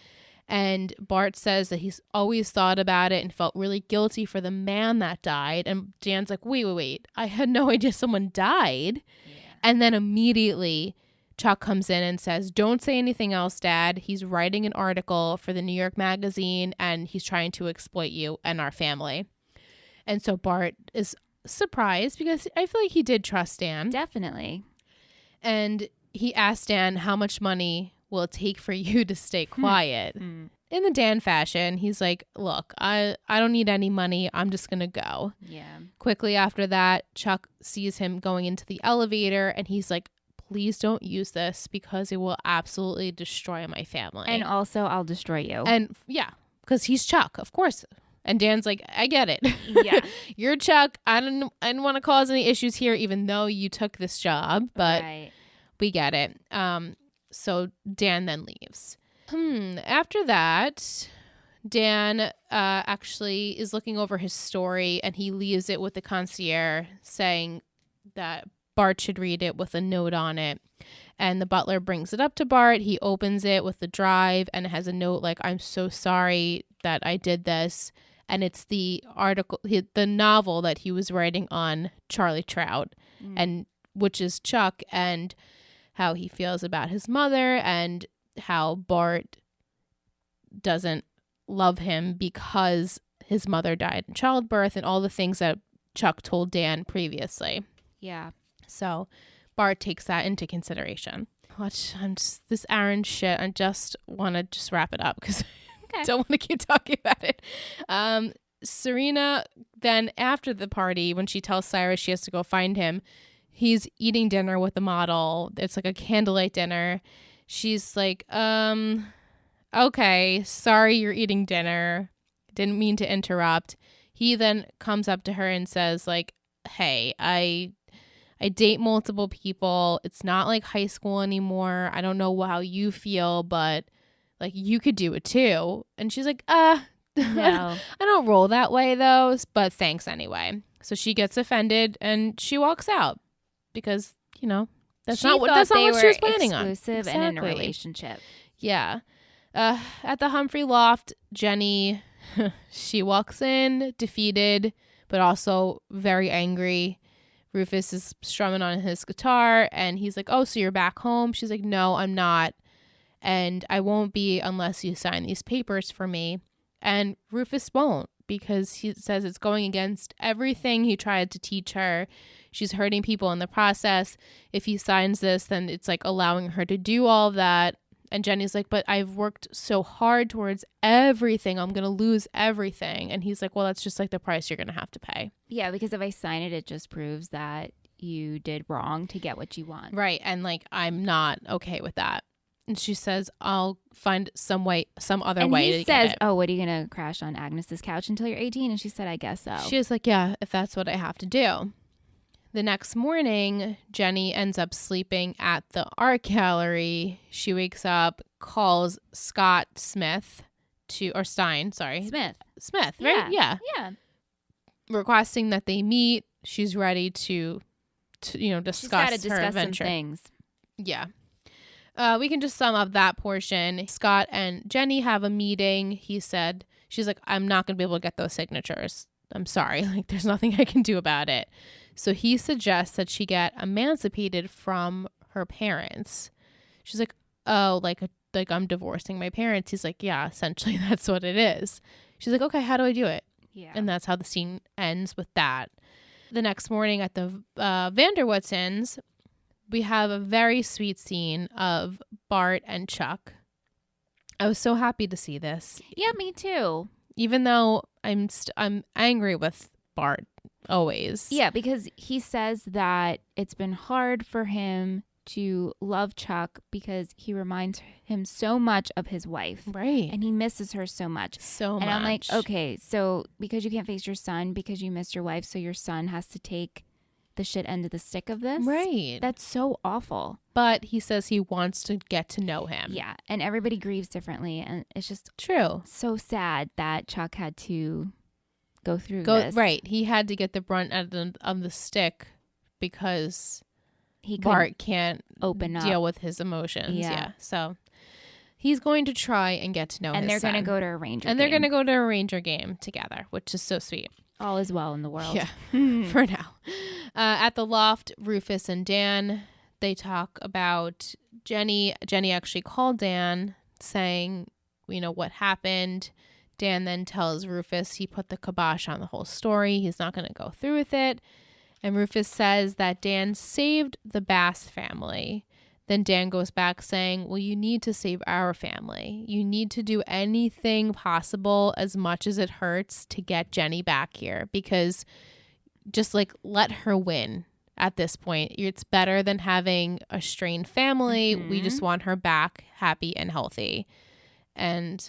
And Bart says that he's always thought about it and felt really guilty for the man that died. And Dan's like, wait. I had no idea someone died. Yeah. And then immediately Chuck comes in and says, don't say anything else, Dad. He's writing an article for the New York Magazine and he's trying to exploit you and our family. And so Bart is surprised because I feel like he did trust Dan. Definitely. And he asked Dan how much money will it take for you to stay quiet? In the Dan fashion, he's like, look, I don't need any money. I'm just going to go. Yeah. Quickly after that, Chuck sees him going into the elevator and he's like, please don't use this because it will absolutely destroy my family. And also I'll destroy you. And yeah, because he's Chuck, of course. And Dan's like, I get it. Yeah. You're Chuck. I didn't want to cause any issues here, even though you took this job, but we get it. So Dan then leaves. After that, Dan actually is looking over his story and he leaves it with the concierge saying that Bart should read it with a note on it. And the butler brings it up to Bart. He opens it with the drive and it has a note like, I'm so sorry that I did this. And it's the article, the novel that he was writing on Charlie Trout, and which is Chuck, and how he feels about his mother and how Bart doesn't love him because his mother died in childbirth and all the things that Chuck told Dan previously. Yeah. So Bart takes that into consideration. This Aaron shit. I just want to wrap it up because I don't want to keep talking about it. Serena then, after the party, when she tells Cyrus she has to go find him, he's eating dinner with the model. It's like a candlelight dinner. She's like, okay, sorry you're eating dinner. Didn't mean to interrupt. He then comes up to her and says, like, hey, I date multiple people. It's not like high school anymore. I don't know how you feel, but like you could do it too. And she's like, no. I don't roll that way though, but thanks anyway. So she gets offended and she walks out because, that's not what she was planning on. Exclusive and in a relationship. Yeah. At the Humphrey loft, Jenny, she walks in defeated, but also very angry. Rufus is strumming on his guitar and he's like, oh, so you're back home? She's like, no, I'm not. And I won't be unless you sign these papers for me. And Rufus won't because he says it's going against everything he tried to teach her. She's hurting people in the process. If he signs this, then it's like allowing her to do all of that. And Jenny's like, but I've worked so hard towards everything. I'm going to lose everything. And he's like, well, that's just like the price you're going to have to pay. Yeah, because if I sign it, it just proves that you did wrong to get what you want. Right. And like, I'm not okay with that. And she says, I'll find some other way to get it. He says, oh, what are you going to crash on Agnes's couch until you're 18? And she said, I guess so. She was like, yeah, if that's what I have to do. The next morning, Jenny ends up sleeping at the art gallery. She wakes up, calls Scott Smith Smith, right? Yeah. Requesting that they meet. She's ready to discuss her adventure. Some things. Yeah. We can just sum up that portion. Scott and Jenny have a meeting. She's like, I'm not going to be able to get those signatures. I'm sorry. Like, there's nothing I can do about it. So he suggests that she get emancipated from her parents. She's like, oh, like I'm divorcing my parents. He's like, yeah, essentially that's what it is. She's like, okay, how do I do it? Yeah. And that's how the scene ends with that. The next morning at the Vanderwoodsons, we have a very sweet scene of Bart and Chuck. I was so happy to see this. Yeah, me too. Even though I'm angry with Bart always. Yeah, because he says that it's been hard for him to love Chuck because he reminds him so much of his wife. Right. And he misses her so much. And I'm like, okay, so because you can't face your son because you missed your wife, so your son has to take the shit end of the stick of this? Right. That's so awful. But he says he wants to get to know him. Yeah, and everybody grieves differently, and it's just true. So sad that Chuck had to go through this. Right. He had to get the brunt of the stick because Bart can't deal with his emotions. Yeah. So he's going to try and get to know his son. And they're going to go to a Ranger game. And they're going to go to a Ranger game together, which is so sweet. All is well in the world. Yeah, for now. At the loft, Rufus and Dan, they talk about Jenny. Jenny actually called Dan saying, what happened. Dan then tells Rufus he put the kibosh on the whole story. He's not going to go through with it. And Rufus says that Dan saved the Bass family. Then Dan goes back saying, well, you need to save our family. You need to do anything possible, as much as it hurts, to get Jenny back here, because just like let her win at this point. It's better than having a strained family. Mm-hmm. We just want her back happy and healthy. And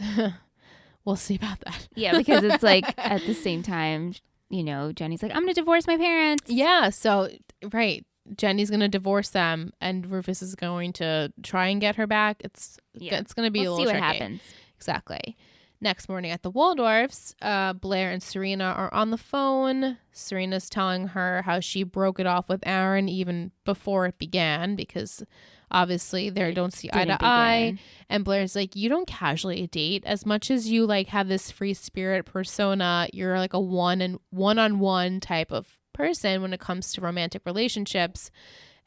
we'll see about that. Yeah, because it's like at the same time, Jenny's like, I'm going to divorce my parents. Yeah. So, right. Jenny's going to divorce them and Rufus is going to try and get her back. It's going to be a little tricky. See what happens. Exactly. Next morning at the Waldorfs, Blair and Serena are on the phone. Serena's telling her how she broke it off with Aaron even before it began because obviously they don't see eye to eye. And Blair's like, you don't casually date. As much as you like have this free spirit persona, you're like a one-on-one type of person when it comes to romantic relationships.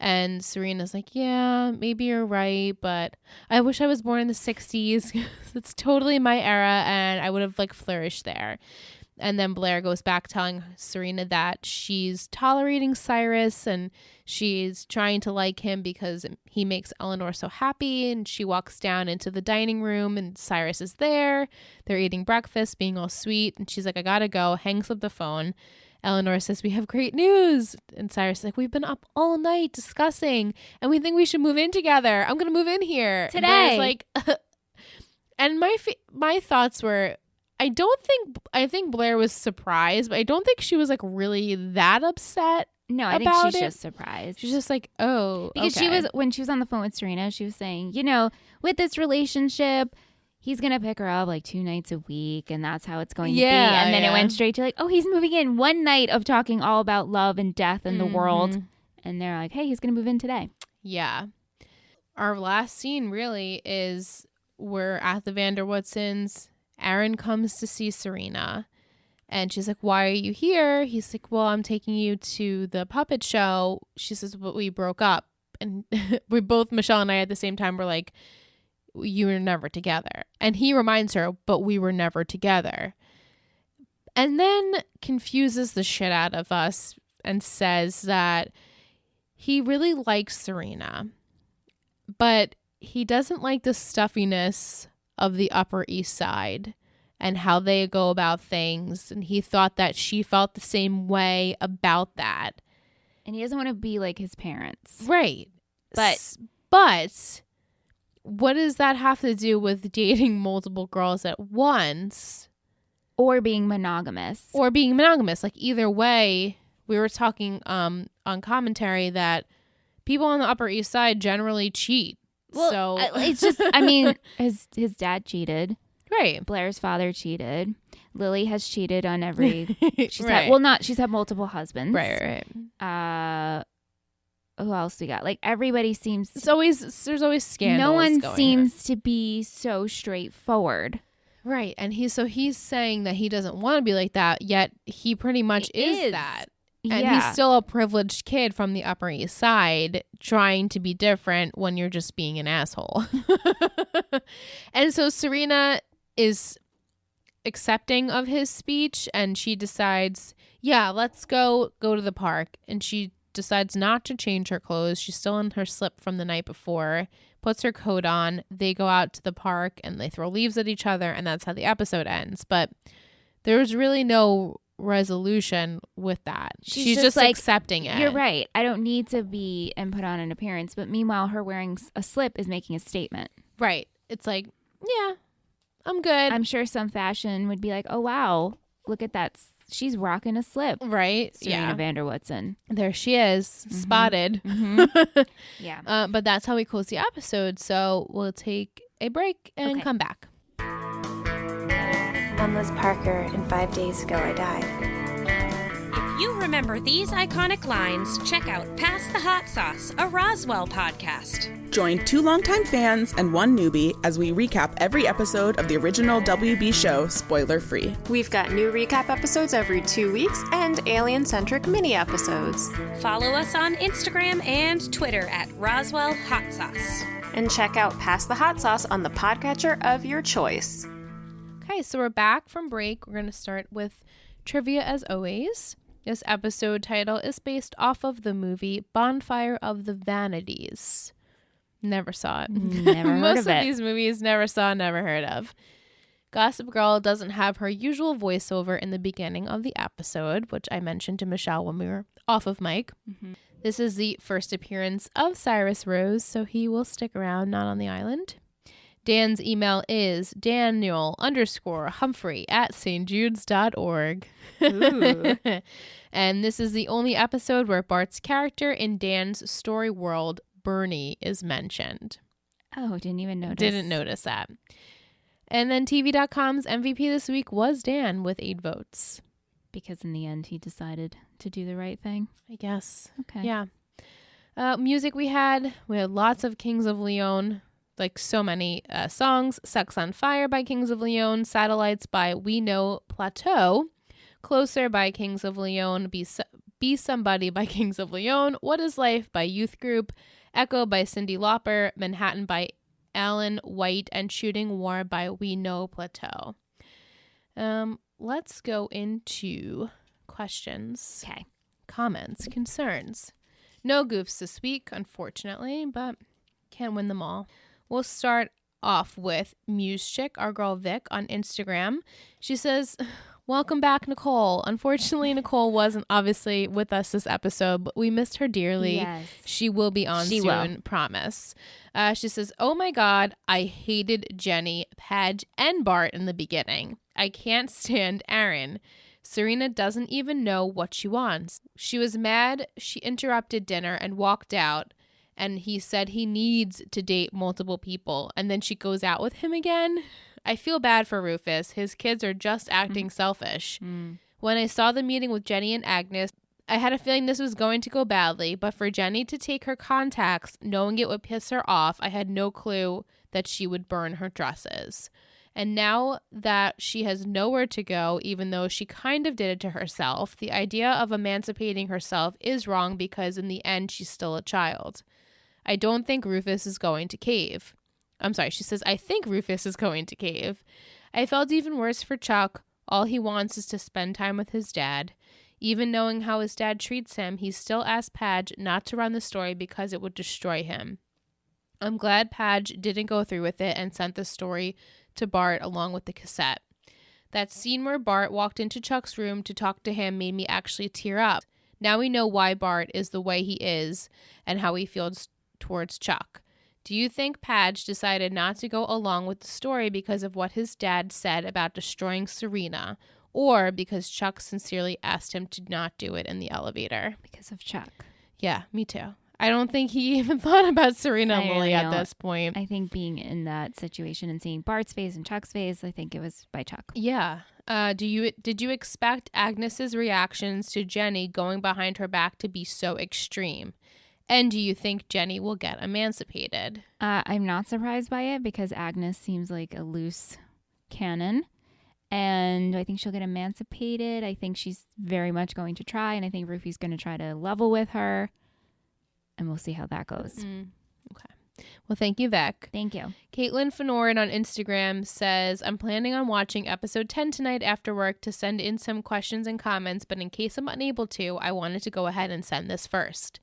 And Serena's like, yeah, maybe you're right, but I wish I was born in the 60s. It's totally my era and I would have like flourished there. And then Blair goes back telling Serena that she's tolerating Cyrus and she's trying to like him because he makes Eleanor so happy. And she walks down into the dining room and Cyrus is there. They're eating breakfast, being all sweet. And she's like, I gotta go. Hangs up the phone. Eleanor says, we have great news. And Cyrus is like, we've been up all night discussing and we think we should move in together. I'm going to move in here. Today. Like, and my thoughts were, I think Blair was surprised, but I don't think she was like really that upset. No, I think she's just surprised. She's just like, oh, because when she was on the phone with Serena, she was saying, with this relationship, he's going to pick her up like 2 nights a week and that's how it's going to be. And then it went straight to like, oh, he's moving in one night of talking all about love and death and the world. And they're like, hey, he's going to move in today. Yeah. Our last scene really is we're at the Vanderwoodsons. Aaron comes to see Serena and she's like, why are you here? He's like, well, I'm taking you to the puppet show. She says, but we broke up. And we both, Michelle and I at the same time were like, you were never together. And he reminds her, but we were never together. And then confuses the shit out of us and says that he really likes Serena, but he doesn't like the stuffiness of the Upper East Side and how they go about things. And he thought that she felt the same way about that. And he doesn't want to be like his parents. Right. But what does that have to do with dating multiple girls at once? Or being monogamous. Like either way, we were talking on commentary that people on the Upper East Side generally cheat. Well, so it's just, I mean, his dad cheated. Right. Blair's father cheated. Lily has cheated on every, she's had multiple husbands. Right. Who else we got? Like everybody seems, there's always scandals. No one seems to be so straightforward. Right. And he's saying that he doesn't want to be like that, yet he pretty much is that. And he's still a privileged kid from the Upper East Side trying to be different when you're just being an asshole. And so Serena is accepting of his speech and she decides, let's go to the park. And she decides not to change her clothes. She's still in her slip from the night before, puts her coat on. They go out to the park and they throw leaves at each other. And that's how the episode ends. But there's really no resolution with that. She's just like, accepting it. You're right. I don't need to be and put on an appearance. But meanwhile, her wearing a slip is making a statement. Right. It's like, yeah, I'm good. I'm sure some fashion would be like, oh, wow, look at that. She's rocking a slip. Right. Serena Vanderwoodson. There she is. Spotted. Yeah. But that's how we close the episode. So we'll take a break and come back. I'm Liz Parker, and 5 days ago I died. If you remember these iconic lines, check out Pass the Hot Sauce, a Roswell podcast. Join 2 longtime fans and 1 newbie as we recap every episode of the original WB show, spoiler-free. We've got new recap episodes every 2 weeks and alien-centric mini-episodes. Follow us on Instagram and Twitter at Roswell Hot Sauce. And check out Pass the Hot Sauce on the podcatcher of your choice. Okay, so we're back from break. We're going to start with trivia as always. This episode title is based off of the movie Bonfire of the Vanities. Never saw it. Never heard Most of it. These movies never saw, never heard of. Gossip Girl doesn't have her usual voiceover in the beginning of the episode, which I mentioned to Michelle when we were off of mic. This is the first appearance of Cyrus Rose, so he will stick around, not on the island. Dan's email is daniel_Humphrey@stjudes.org. And this is the only episode where Bart's character in Dan's story world, Bernie, is mentioned. Oh, didn't even notice. Didn't notice that. And then TV.com's MVP this week was Dan with 8 votes. Because in the end, he decided to do the right thing. I guess. Okay. Yeah. Music we had lots of Kings of Leon. Like so many songs. Sex on Fire by Kings of Leon, Satellites by We Know Plateau, Closer by Kings of Leon, Be Somebody by Kings of Leon, What Is Life by Youth Group, Echo by Cyndi Lauper, Manhattan by Alan White, and Shooting War by We Know Plateau. let's go into questions. Okay. Comments, concerns. No goofs this week, unfortunately, but can't win them all. We'll start off with Muse Chick, our girl Vic, on Instagram. She says, welcome back, Nicole. Unfortunately, Nicole wasn't obviously with us this episode, but we missed her dearly. Yes. She will be on soon, promise. She says, oh my God, I hated Jenny, Padge, and Bart in the beginning. I can't stand Aaron. Serena doesn't even know what she wants. She was mad. She interrupted dinner and walked out. And he said he needs to date multiple people. And then she goes out with him again. I feel bad for Rufus. His kids are just acting selfish. When I saw the meeting with Jenny and Agnes, I had a feeling this was going to go badly. But for Jenny to take her contacts, knowing it would piss her off, I had no clue that she would burn her dresses. And now that she has nowhere to go, even though she kind of did it to herself, the idea of emancipating herself is wrong because in the end, she's still a child. I don't think Rufus is going to cave. I'm sorry, she says, I think Rufus is going to cave. I felt even worse for Chuck. All he wants is to spend time with his dad. Even knowing how his dad treats him, he still asked Padge not to run the story because it would destroy him. I'm glad Padge didn't go through with it and sent the story to Bart along with the cassette. That scene where Bart walked into Chuck's room to talk to him made me actually tear up. Now we know why Bart is the way he is and how he feels towards Chuck. Do you think Padge decided not to go along with the story because of what his dad said about destroying Serena, or because Chuck sincerely asked him to not do it in the elevator? Because of Chuck. Yeah, me too. I don't think he even thought about Serena and Lily at this point. I think being in that situation and seeing Bart's face and Chuck's face, I think it was by Chuck. Yeah. Did you expect Agnes's reactions to Jenny going behind her back to be so extreme? And do you think Jenny will get emancipated? I'm not surprised by it because Agnes seems like a loose cannon. And I think she'll get emancipated. I think she's very much going to try. And I think Rufy's going to try to level with her. And we'll see how that goes. Okay. Well, thank you, Vic. Thank you. Caitlin Fenorin on Instagram says, I'm planning on watching episode 10 tonight after work to send in some questions and comments, but in case I'm unable to, I wanted to go ahead and send this first.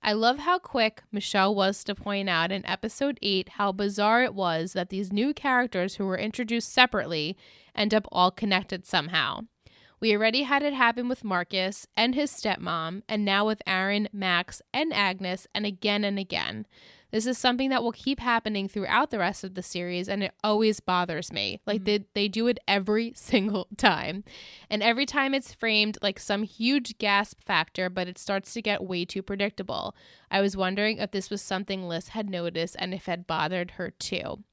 I love how quick Michelle was to point out in episode 8 how bizarre it was that these new characters who were introduced separately end up all connected somehow. We already had it happen with Marcus and his stepmom, and now with Aaron, Max, and Agnes, and again and again. This is something that will keep happening throughout the rest of the series, and it always bothers me. Like, they do it every single time. And every time it's framed like some huge gasp factor, but it starts to get way too predictable. I was wondering if this was something Liz had noticed and if it had bothered her too.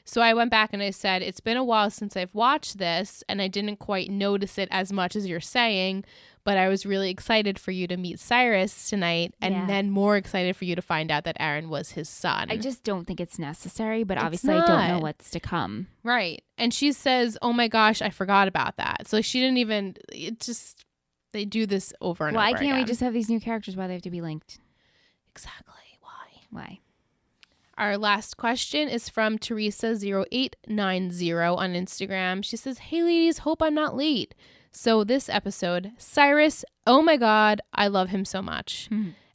So I went back and I said, it's been a while since I've watched this, and I didn't quite notice it as much as you're saying, but I was really excited for you to meet Cyrus tonight, and then more excited for you to find out that Aaron was his son. I just don't think it's necessary, but obviously I don't know what's to come. Right. And she says, oh my gosh, I forgot about that. So she didn't even, they do this over and over again. Why can't we just have these new characters? Why do they have to be linked? Exactly. Why? Our last question is from Teresa0890 on Instagram. She says, hey ladies, hope I'm not late. So this episode, Cyrus, oh my God, I love him so much.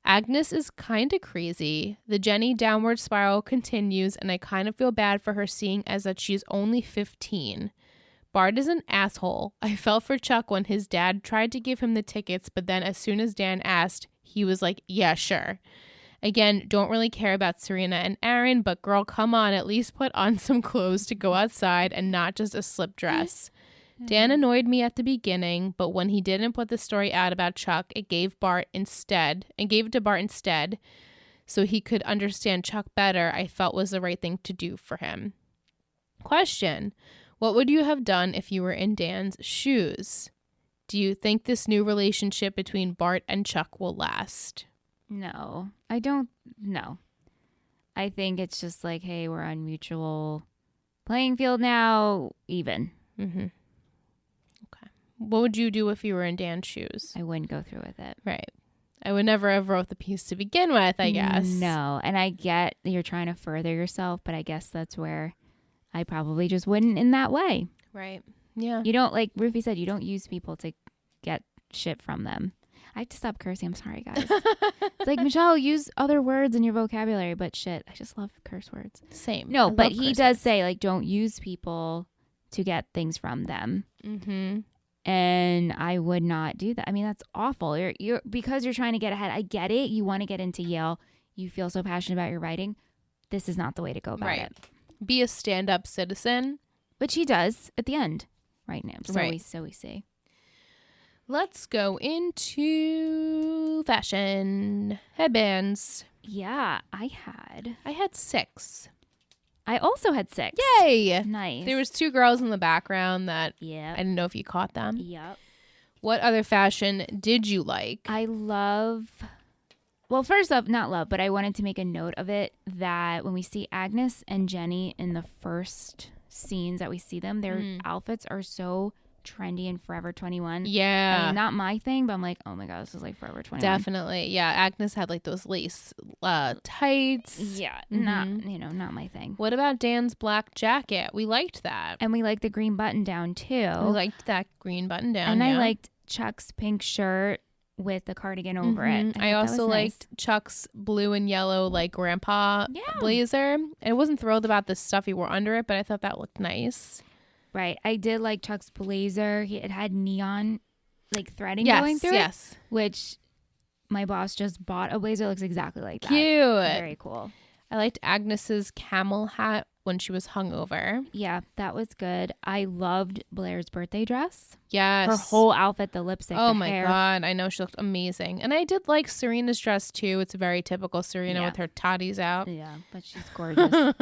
Agnes is kind of crazy. The Jenny downward spiral continues, and I kind of feel bad for her seeing as that she's only 15. Bart is an asshole. I felt for Chuck when his dad tried to give him the tickets, but then as soon as Dan asked, he was like, yeah, sure. Again, don't really care about Serena and Aaron, but girl, come on, at least put on some clothes to go outside and not just a slip dress. Dan annoyed me at the beginning, but when he didn't put the story out about Chuck, it gave it to Bart instead, so he could understand Chuck better. I felt was the right thing to do for him. Question: what would you have done if you were in Dan's shoes? Do you think this new relationship between Bart and Chuck will last? No, I don't know. I think it's just like, hey, we're on mutual playing field now, even. Okay. What would you do if you were in Dan's shoes? I wouldn't go through with it. Right. I would never have wrote the piece to begin with, I guess. No, and I get that you're trying to further yourself, but I guess that's where I probably just wouldn't in that way. Right. Yeah. You don't, like Rufy said, you don't use people to get shit from them. I have to stop cursing. I'm sorry, guys. It's like, Michelle, use other words in your vocabulary, but shit, I just love curse words. Same. No, I but love he curse does words. say, like, don't use people to get things from them. Mm-hmm. And I would not do that. I mean, that's awful. You're because you're trying to get ahead. I get it. You want to get into Yale. You feel so passionate about your writing. This is not the way to go about it. Be a stand-up citizen. Which he does at the end right now. So Right. we see. Let's go into fashion. Headbands. Yeah, I had 6. I also had 6. Yay! Nice. There was 2 girls in the background that I Yeah. didn't know if you caught them. Yep. What other fashion did you like? I love, well, first off, not love, but I wanted to make a note of it that when we see Agnes and Jenny in the first scenes that we see them, their outfits are so trendy and Forever 21. Yeah. I mean, not my thing, but I'm like, oh my God, this is like Forever 21. Definitely. Yeah. Agnes had like those lace tights. Yeah. Mhm. Not my thing. What about Dan's black jacket? We liked that. And we like the green button down too. We liked that green button down. And I yeah. liked Chuck's pink shirt with the cardigan over it. I thought that also was nice. liked Chuck's blue and yellow like grandpa Yeah. blazer. I wasn't thrilled about the stuff he wore under it, but I thought that looked nice. Right. I did like Chuck's blazer. It had neon like threading Yes, going through yes. it, which my boss just bought a blazer that looks exactly like that. Cute. Very cool. I liked Agnes's camel hat when she was hungover. Yeah, that was good. I loved Blair's birthday dress. Yes. Her whole outfit, the lipstick, Oh the my hair. God. I know she looked amazing. And I did like Serena's dress too. It's very typical Serena Yeah. with her toddies out. Yeah, but she's gorgeous.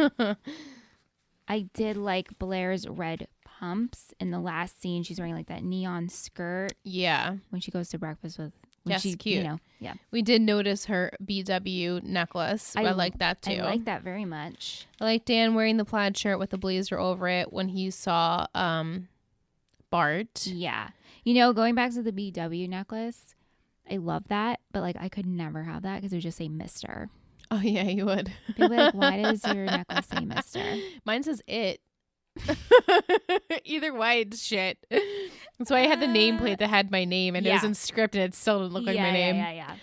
I did like Blair's red pumps in the last scene. She's wearing like that neon skirt Yeah. when she goes to breakfast with. When Yes, she, cute. You know, yeah. We did notice her BW necklace. I like that too. I like that very much. I like Dan wearing the plaid shirt with the blazer over it when he saw Bart. Yeah. You know, going back to the BW necklace, I love that, but like I could never have that because it would just say Mr. Oh yeah, you would. People be like, why does your necklace say Mr.? Mine says it. Either way, it's shit. That's why I had the nameplate that had my name and it was Yeah. in script and it still didn't look like my name. Yeah.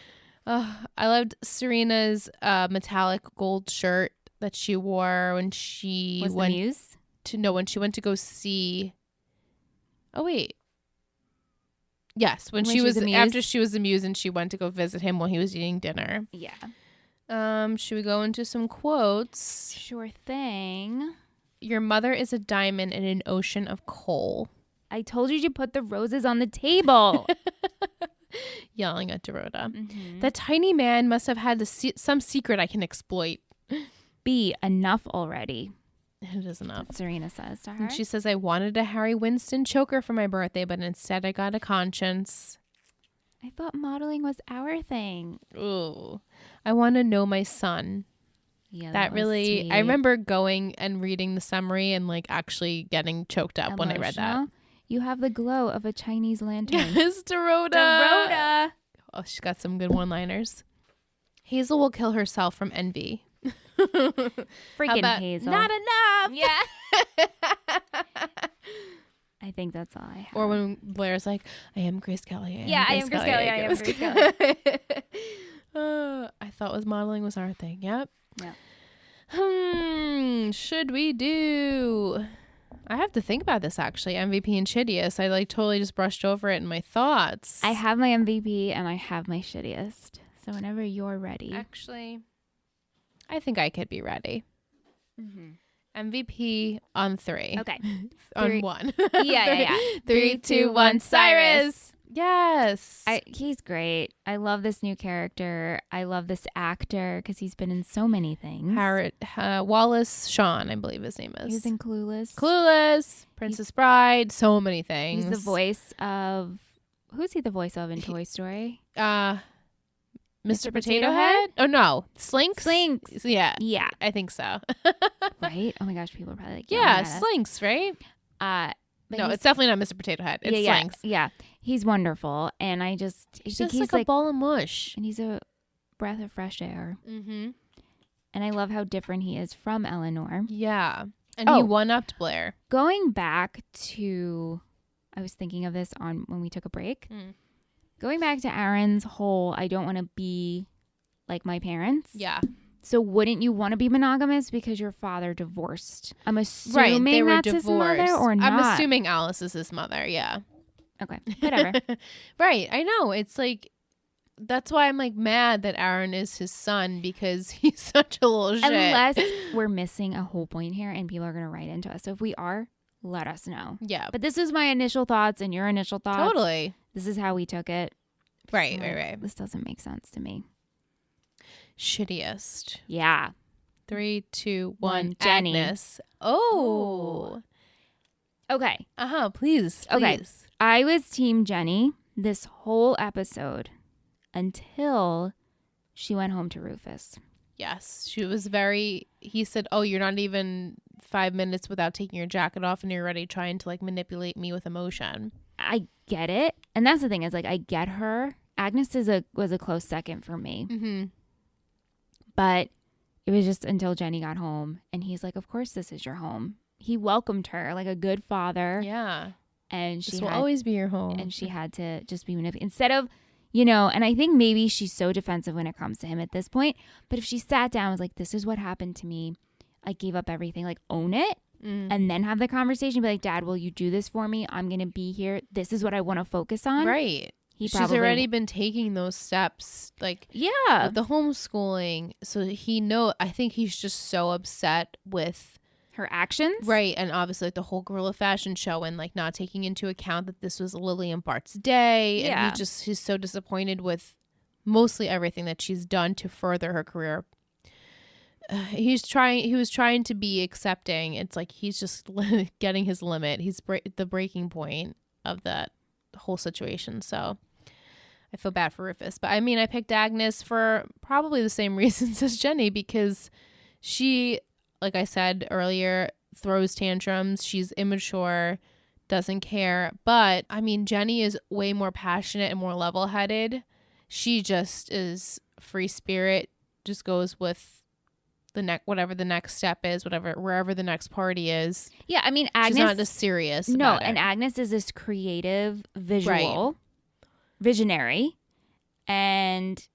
I loved Serena's metallic gold shirt that she wore when she Was the went Muse? when she went to go see. Oh wait. Yes, when she was the Muse? after she was the Muse and she went to go visit him while he was eating dinner. Yeah. Should we go into some quotes? Sure thing. Your mother is a diamond in an ocean of coal. I told you to put the roses on the table. Yelling at Dorota. Mm-hmm. That tiny man must have had some secret I can exploit. B, enough already. It is enough. Serena says to her. And she says, I wanted a Harry Winston choker for my birthday, but instead I got a conscience. I thought modeling was our thing. Ooh. I want to know my son. Yeah, That was really, sweet. I remember going and reading the summary and like actually getting choked up when I read that. Emotional. You have the glow of a Chinese lantern. Yes, Dorota. Dorota. Oh, she's got some good one-liners. Hazel will kill herself from envy. How Freaking about, Hazel. Not enough. Yeah. I think that's all I have. Or when Blair's like, I am Grace Kelly. I am Grace Kelly. I am Grace Kelly. I thought modeling was our thing. Yep. Yeah. Should we do? I have to think about this actually. MVP and shittiest. I like totally just brushed over it in my thoughts. I have my MVP and I have my shittiest. So whenever you're ready. Actually, I think I could be ready. MVP on 3. Okay. On 3. 1. Yeah. 3, 2, 1. Cyrus. Yes. He's great. I love this new character. I love this actor because he's been in so many things. Wallace Shawn, I believe his name is. He was in Clueless. Clueless, Princess Bride, so many things. He's the voice of... Who's he the voice of in Toy Story? Mr. Mr. Potato Potato Head? Oh, no. Slinks? Slinks. Yeah. Yeah. I think so. Right? Oh my gosh, people are probably like... Yeah, yelling at us. Slinks, right? But No, he's- it's definitely not Mr. Potato Head. It's yeah, Slinks. Yeah. He's wonderful. And I He's think just he's like a ball of mush. And he's a breath of fresh air. Mm-hmm. And I love how different he is from Eleanor. Yeah. And he one-upped Blair. Going back to, I was thinking of this on when we took a break. Going back to Aaron's whole, I don't want to be like my parents. Yeah. So wouldn't you want to be monogamous because your father divorced? I'm assuming they were that's divorced. his mother or not. I'm assuming Alice is his mother. Yeah. Okay. Whatever. Right. I know. It's like, that's why I'm like mad that Aaron is his son, because he's such a little shit. Unless we're missing a whole point here and people are going to write into us. So if we are, let us know. Yeah. But this is my initial thoughts and your initial thoughts. Totally. This is how we took it. Right, So right. This doesn't make sense to me. Shittiest. Yeah. 3, 2, 1. Jenny. Agnes. Oh. Okay. Please. Okay. I was Team Jenny this whole episode until she went home to Rufus. Yes. She was very, he said, oh, you're not even 5 minutes without taking your jacket off and you're already trying to like manipulate me with emotion. I get it. And that's the thing is like, I get her. Agnes was a close second for me. Mm-hmm. But it was just until Jenny got home and he's like, of course this is your home. He welcomed her like a good father. Yeah. And she this will always be your home. And she had to just be manipulated. Instead of, and I think maybe she's so defensive when it comes to him at this point. But if she sat down and was like, this is what happened to me. I gave up everything. Like, own it. And then have the conversation. Be like, Dad, will you do this for me? I'm going to be here. This is what I want to focus on. Right. She's already been taking those steps. Like, yeah, with the homeschooling. So I think he's just so upset with her actions. Right. And obviously like the whole Gorilla Fashion Show and like not taking into account that this was Lily and Bart's day. Yeah. And he's so disappointed with mostly everything that she's done to further her career. He was trying to be accepting. It's like he's just getting his limit. He's the breaking point of that whole situation. So I feel bad for Rufus. But I mean, I picked Agnes for probably the same reasons as Jenny, because she, like I said earlier, throws tantrums. She's immature, doesn't care. But I mean, Jenny is way more passionate and more level-headed. She just is free spirit, just goes with whatever the next step is, wherever the next party is. Yeah, I mean, Agnes, she's not as serious. No, about and it. Agnes is this creative, visionary, and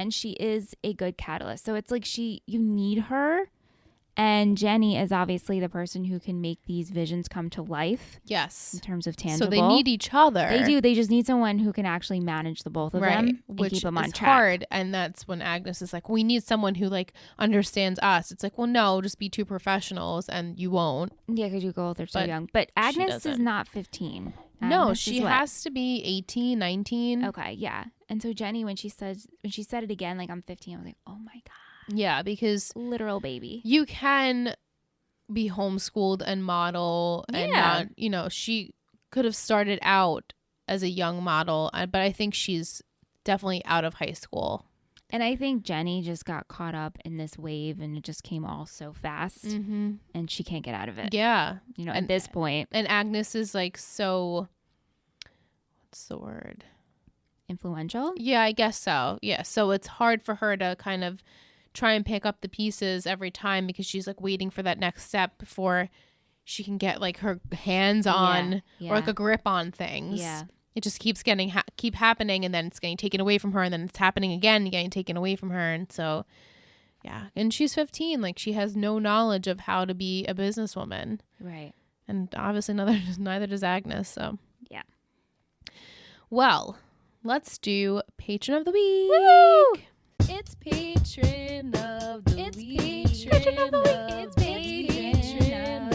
she is a good catalyst. So it's like you need her. And Jenny is obviously the person who can make these visions come to life. Yes. In terms of tangible. So they need each other. They do. They just need someone who can actually manage the both of them and keep them on track. Hard. And that's when Agnes is like, we need someone who like understands us. It's like, well, no, just be two professionals and you won't. Yeah, because you go, they're so young. But Agnes is not 15. No, she has to be 18, 19. Okay, yeah. And so Jenny, when she said it again, like, I'm 15, I was like, oh my God. Yeah, because literal baby. You can be homeschooled and model and not, she could have started out as a young model, but I think she's definitely out of high school. And I think Jenny just got caught up in this wave and it just came all so fast and she can't get out of it. Yeah. At this point. And Agnes is like so, what's the word? Influential? Yeah, I guess so. Yeah. So it's hard for her to kind of try and pick up the pieces every time because she's like waiting for that next step before she can get like her hands on or like a grip on things. Yeah. It just keeps keep happening, and then it's getting taken away from her, and then it's happening again, getting taken away from her. And so, yeah. And she's 15. Like, she has no knowledge of how to be a businesswoman. Right. And obviously neither does Agnes. So, yeah. Well, let's do Patron of the Week. Woo! It's Patron of the Week. It's Patron of the Week. It's Patron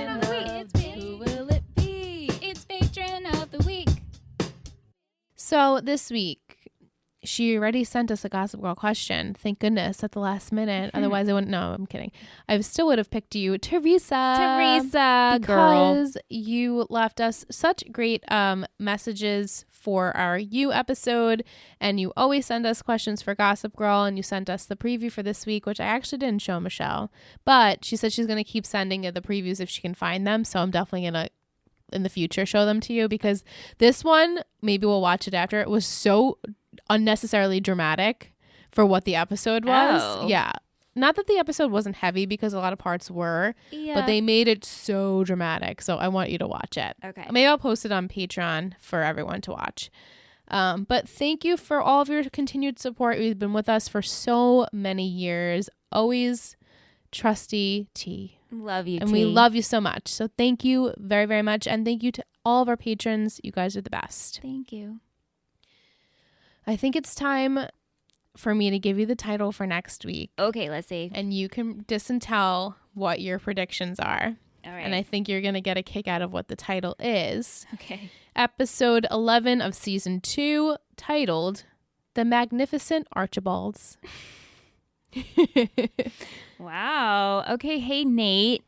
of the Week. Who will it be? It's Patron of the Week. So this week, she already sent us a Gossip Girl question. Thank goodness at the last minute. Otherwise, I wouldn't. No, I'm kidding. I still would have picked you, Teresa, because you left us such great messages for our You episode, and you always send us questions for Gossip Girl, and you sent us the preview for this week, which I actually didn't show Michelle, but she said she's going to keep sending the previews if she can find them, so I'm definitely going to in the future show them to you, because this one, maybe we'll watch it after, it was so unnecessarily dramatic for what the episode was. Oh. Yeah. not that the episode wasn't heavy because a lot of parts were, but they made it so dramatic. So I want you to watch it. Okay. Maybe I'll post it on Patreon for everyone to watch. But thank you for all of your continued support. You've been with us for so many years. Always trusty T. Love you, and T. we love you so much. So thank you very, very much. And thank you to all of our patrons. You guys are the best. Thank you. I think it's time for me to give you the title for next week. Okay, let's see. And you can disentell what your predictions are. All right. And I think you're going to get a kick out of what the title is. Okay. Episode 11 of season 2, titled The Magnificent Archibalds. Wow. Okay. Hey, Nate.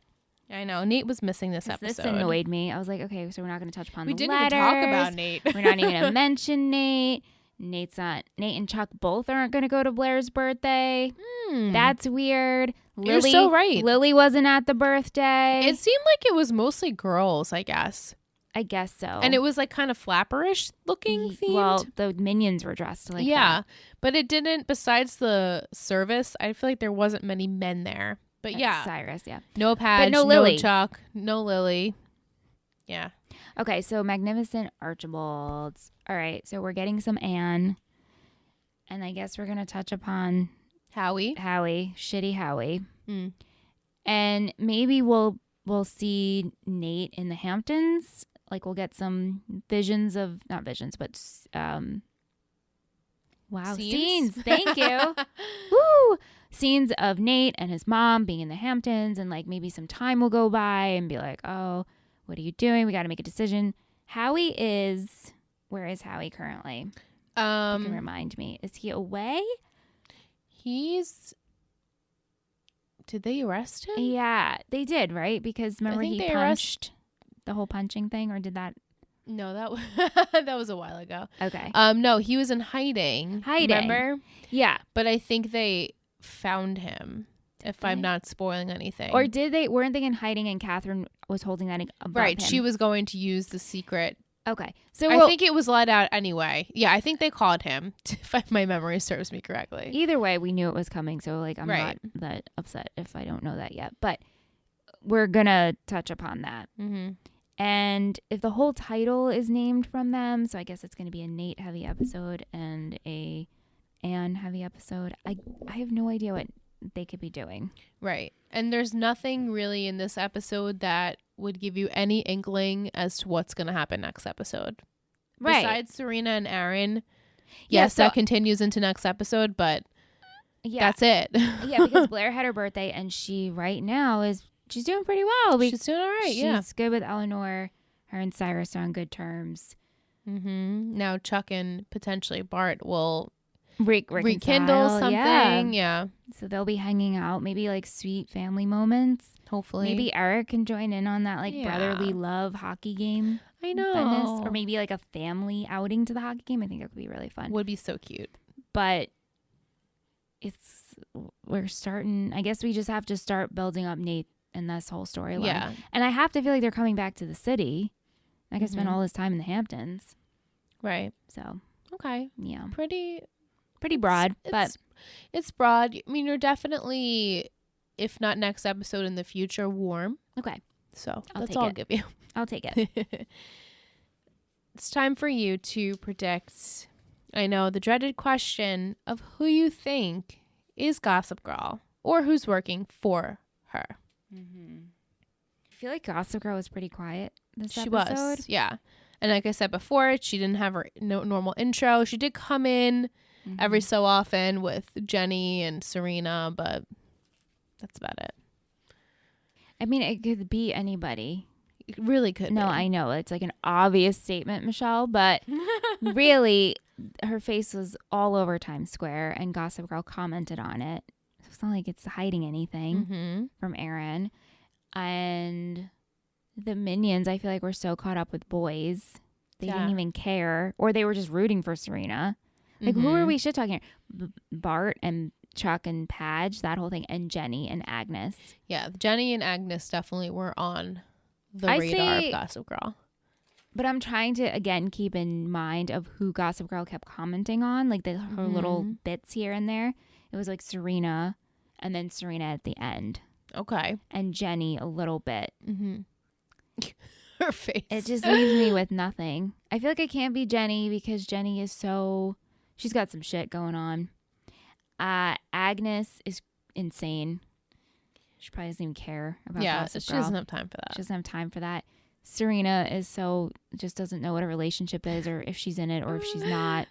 I know. Nate was missing this episode. This annoyed me. I was like, okay, so we're not going to touch upon We the didn't letters. even talk about Nate. We're not even going to mention Nate. Nate and Chuck both aren't going to go to Blair's birthday. That's weird. You're so right. Lily wasn't at the birthday. It seemed like it was mostly girls, I guess. I guess so. And it was like kind of flapperish looking themed. Well, the minions were dressed like that. But it didn't, besides the service, I feel like there wasn't many men there. But yeah. Cyrus, yeah. No Padge, no Lily. no Chuck, no Lily. Yeah. Okay, so Magnificent Archibalds. All right, so we're getting some Anne. And I guess we're going to touch upon Howie. Shitty Howie. And maybe we'll see Nate in the Hamptons. Like we'll get some visions of, not visions, but scenes. Thank you. Woo! Scenes of Nate and his mom being in the Hamptons, and like maybe some time will go by and be like, oh, what are you doing? We got to make a decision. Where is Howie currently? You can remind me. Is he away? Did they arrest him? Yeah, they did, right? Because remember he punched the whole punching thing, or did that? No, that was a while ago. Okay. No, he was in hiding. Remember? Yeah. But I think they found him. If I'm not spoiling anything. Or weren't they in hiding and Catherine was holding that above right, him? she was going to use the secret. Okay. So I think it was let out anyway. Yeah, I think they called him, if my memory serves me correctly. Either way, we knew it was coming, so like I'm not that upset if I don't know that yet. But we're going to touch upon that. Mm-hmm. And if the whole title is named from them, so I guess it's going to be a Nate heavy episode and a Anne heavy episode. I have no idea what they could be doing. Right. And there's nothing really in this episode that would give you any inkling as to what's going to happen next episode. Right. Besides Serena and Aaron. Yeah, yes, that continues into next episode, but that's it. Yeah, because Blair had her birthday and she right now she's doing pretty well. She's doing all right, She's good with Eleanor. Her and Cyrus are on good terms. Mm-hmm. Now Chuck and potentially Bart will rekindle something. Yeah. So they'll be hanging out. Maybe like sweet family moments. Hopefully. Maybe Eric can join in on that like brotherly love hockey game. I know. Funness. Or maybe like a family outing to the hockey game. I think that would be really fun. Would be so cute. But we're starting. I guess we just have to start building up Nate and this whole storyline. Yeah. And I have to feel like they're coming back to the city. I can spend all this time in the Hamptons. Right. So. Okay. Yeah. Pretty broad, but it's broad. I mean, you're definitely, if not next episode in the future, warm. Okay. So That's all I'll give you. I'll take it. It's time for you to predict, I know, the dreaded question of who you think is Gossip Girl or who's working for her. Mm-hmm. I feel like Gossip Girl was pretty quiet this episode. She was, yeah. And like I said before, she didn't have her normal intro. She did come in every so often with Jenny and Serena, but that's about it. I mean, it could be anybody. It really could be. No, I know. It's like an obvious statement, Michelle, but really, her face was all over Times Square, and Gossip Girl commented on it. It's not like it's hiding anything from Aaron. And the minions, I feel like, were so caught up with boys. They didn't even care, or they were just rooting for Serena. Like, who are we shit talking here? Bart and Chuck and Padge, that whole thing, and Jenny and Agnes. Yeah, Jenny and Agnes definitely were on the radar of Gossip Girl. But I'm trying to, again, keep in mind of who Gossip Girl kept commenting on, like her little bits here and there. It was like Serena and then Serena at the end. Okay. And Jenny a little bit. Mm-hmm. Her face. It just leaves me with nothing. I feel like I can't be Jenny because Jenny is she's got some shit going on. Agnes is insane. She probably doesn't even care about Gossip she Girl. doesn't have time for that. She doesn't have time for that. Serena is just doesn't know what a relationship is or if she's in it or if she's not.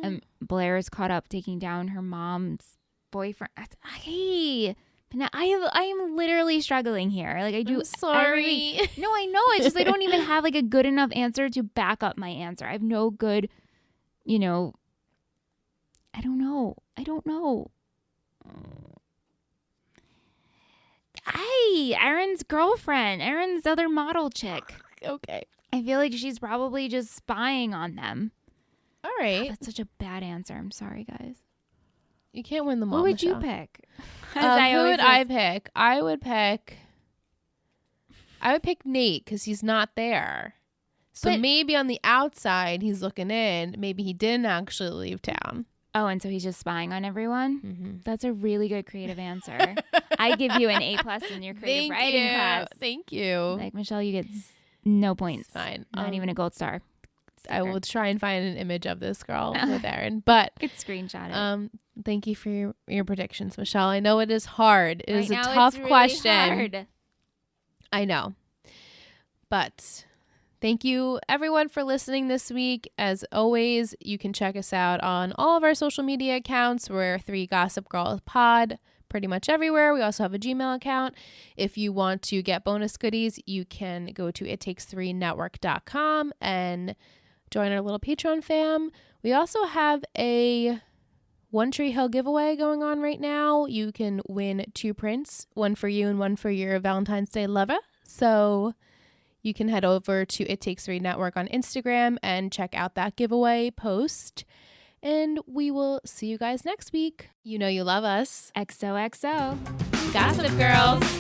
And Blair is caught up taking down her mom's boyfriend. Hey, now I am literally struggling here. Like I do. I'm sorry. No, I know. It's just I don't even have like a good enough answer to back up my answer. I have no good, I don't know. Aaron's girlfriend, Aaron's other model chick. Okay. I feel like she's probably just spying on them. All right. God, that's such a bad answer. I'm sorry, guys. You can't win them all. What would Michelle. you pick? Who would I pick? I would pick Nate because he's not there. So maybe on the outside he's looking in. Maybe he didn't actually leave town. Oh, and so he's just spying on everyone? Mm-hmm. That's a really good creative answer. I give you an A+ in your creative writing class. Thank you. Like, Michelle, you get no points. It's fine. Not even a gold star. I will try and find an image of this girl with Aaron. But could screenshot it. Thank you for your predictions, Michelle. I know it is hard. It is a tough really question. Hard. I know. But thank you, everyone, for listening this week. As always, you can check us out on all of our social media accounts. We're 3 Gossip Girl Pod pretty much everywhere. We also have a Gmail account. If you want to get bonus goodies, you can go to ittakes3network.com and join our little Patreon fam. We also have a One Tree Hill giveaway going on right now. You can win 2 prints, one for you and one for your Valentine's Day lover. So you can head over to It Takes 3 Network on Instagram and check out that giveaway post. And we will see you guys next week. You know you love us. XOXO. Gossip Girls.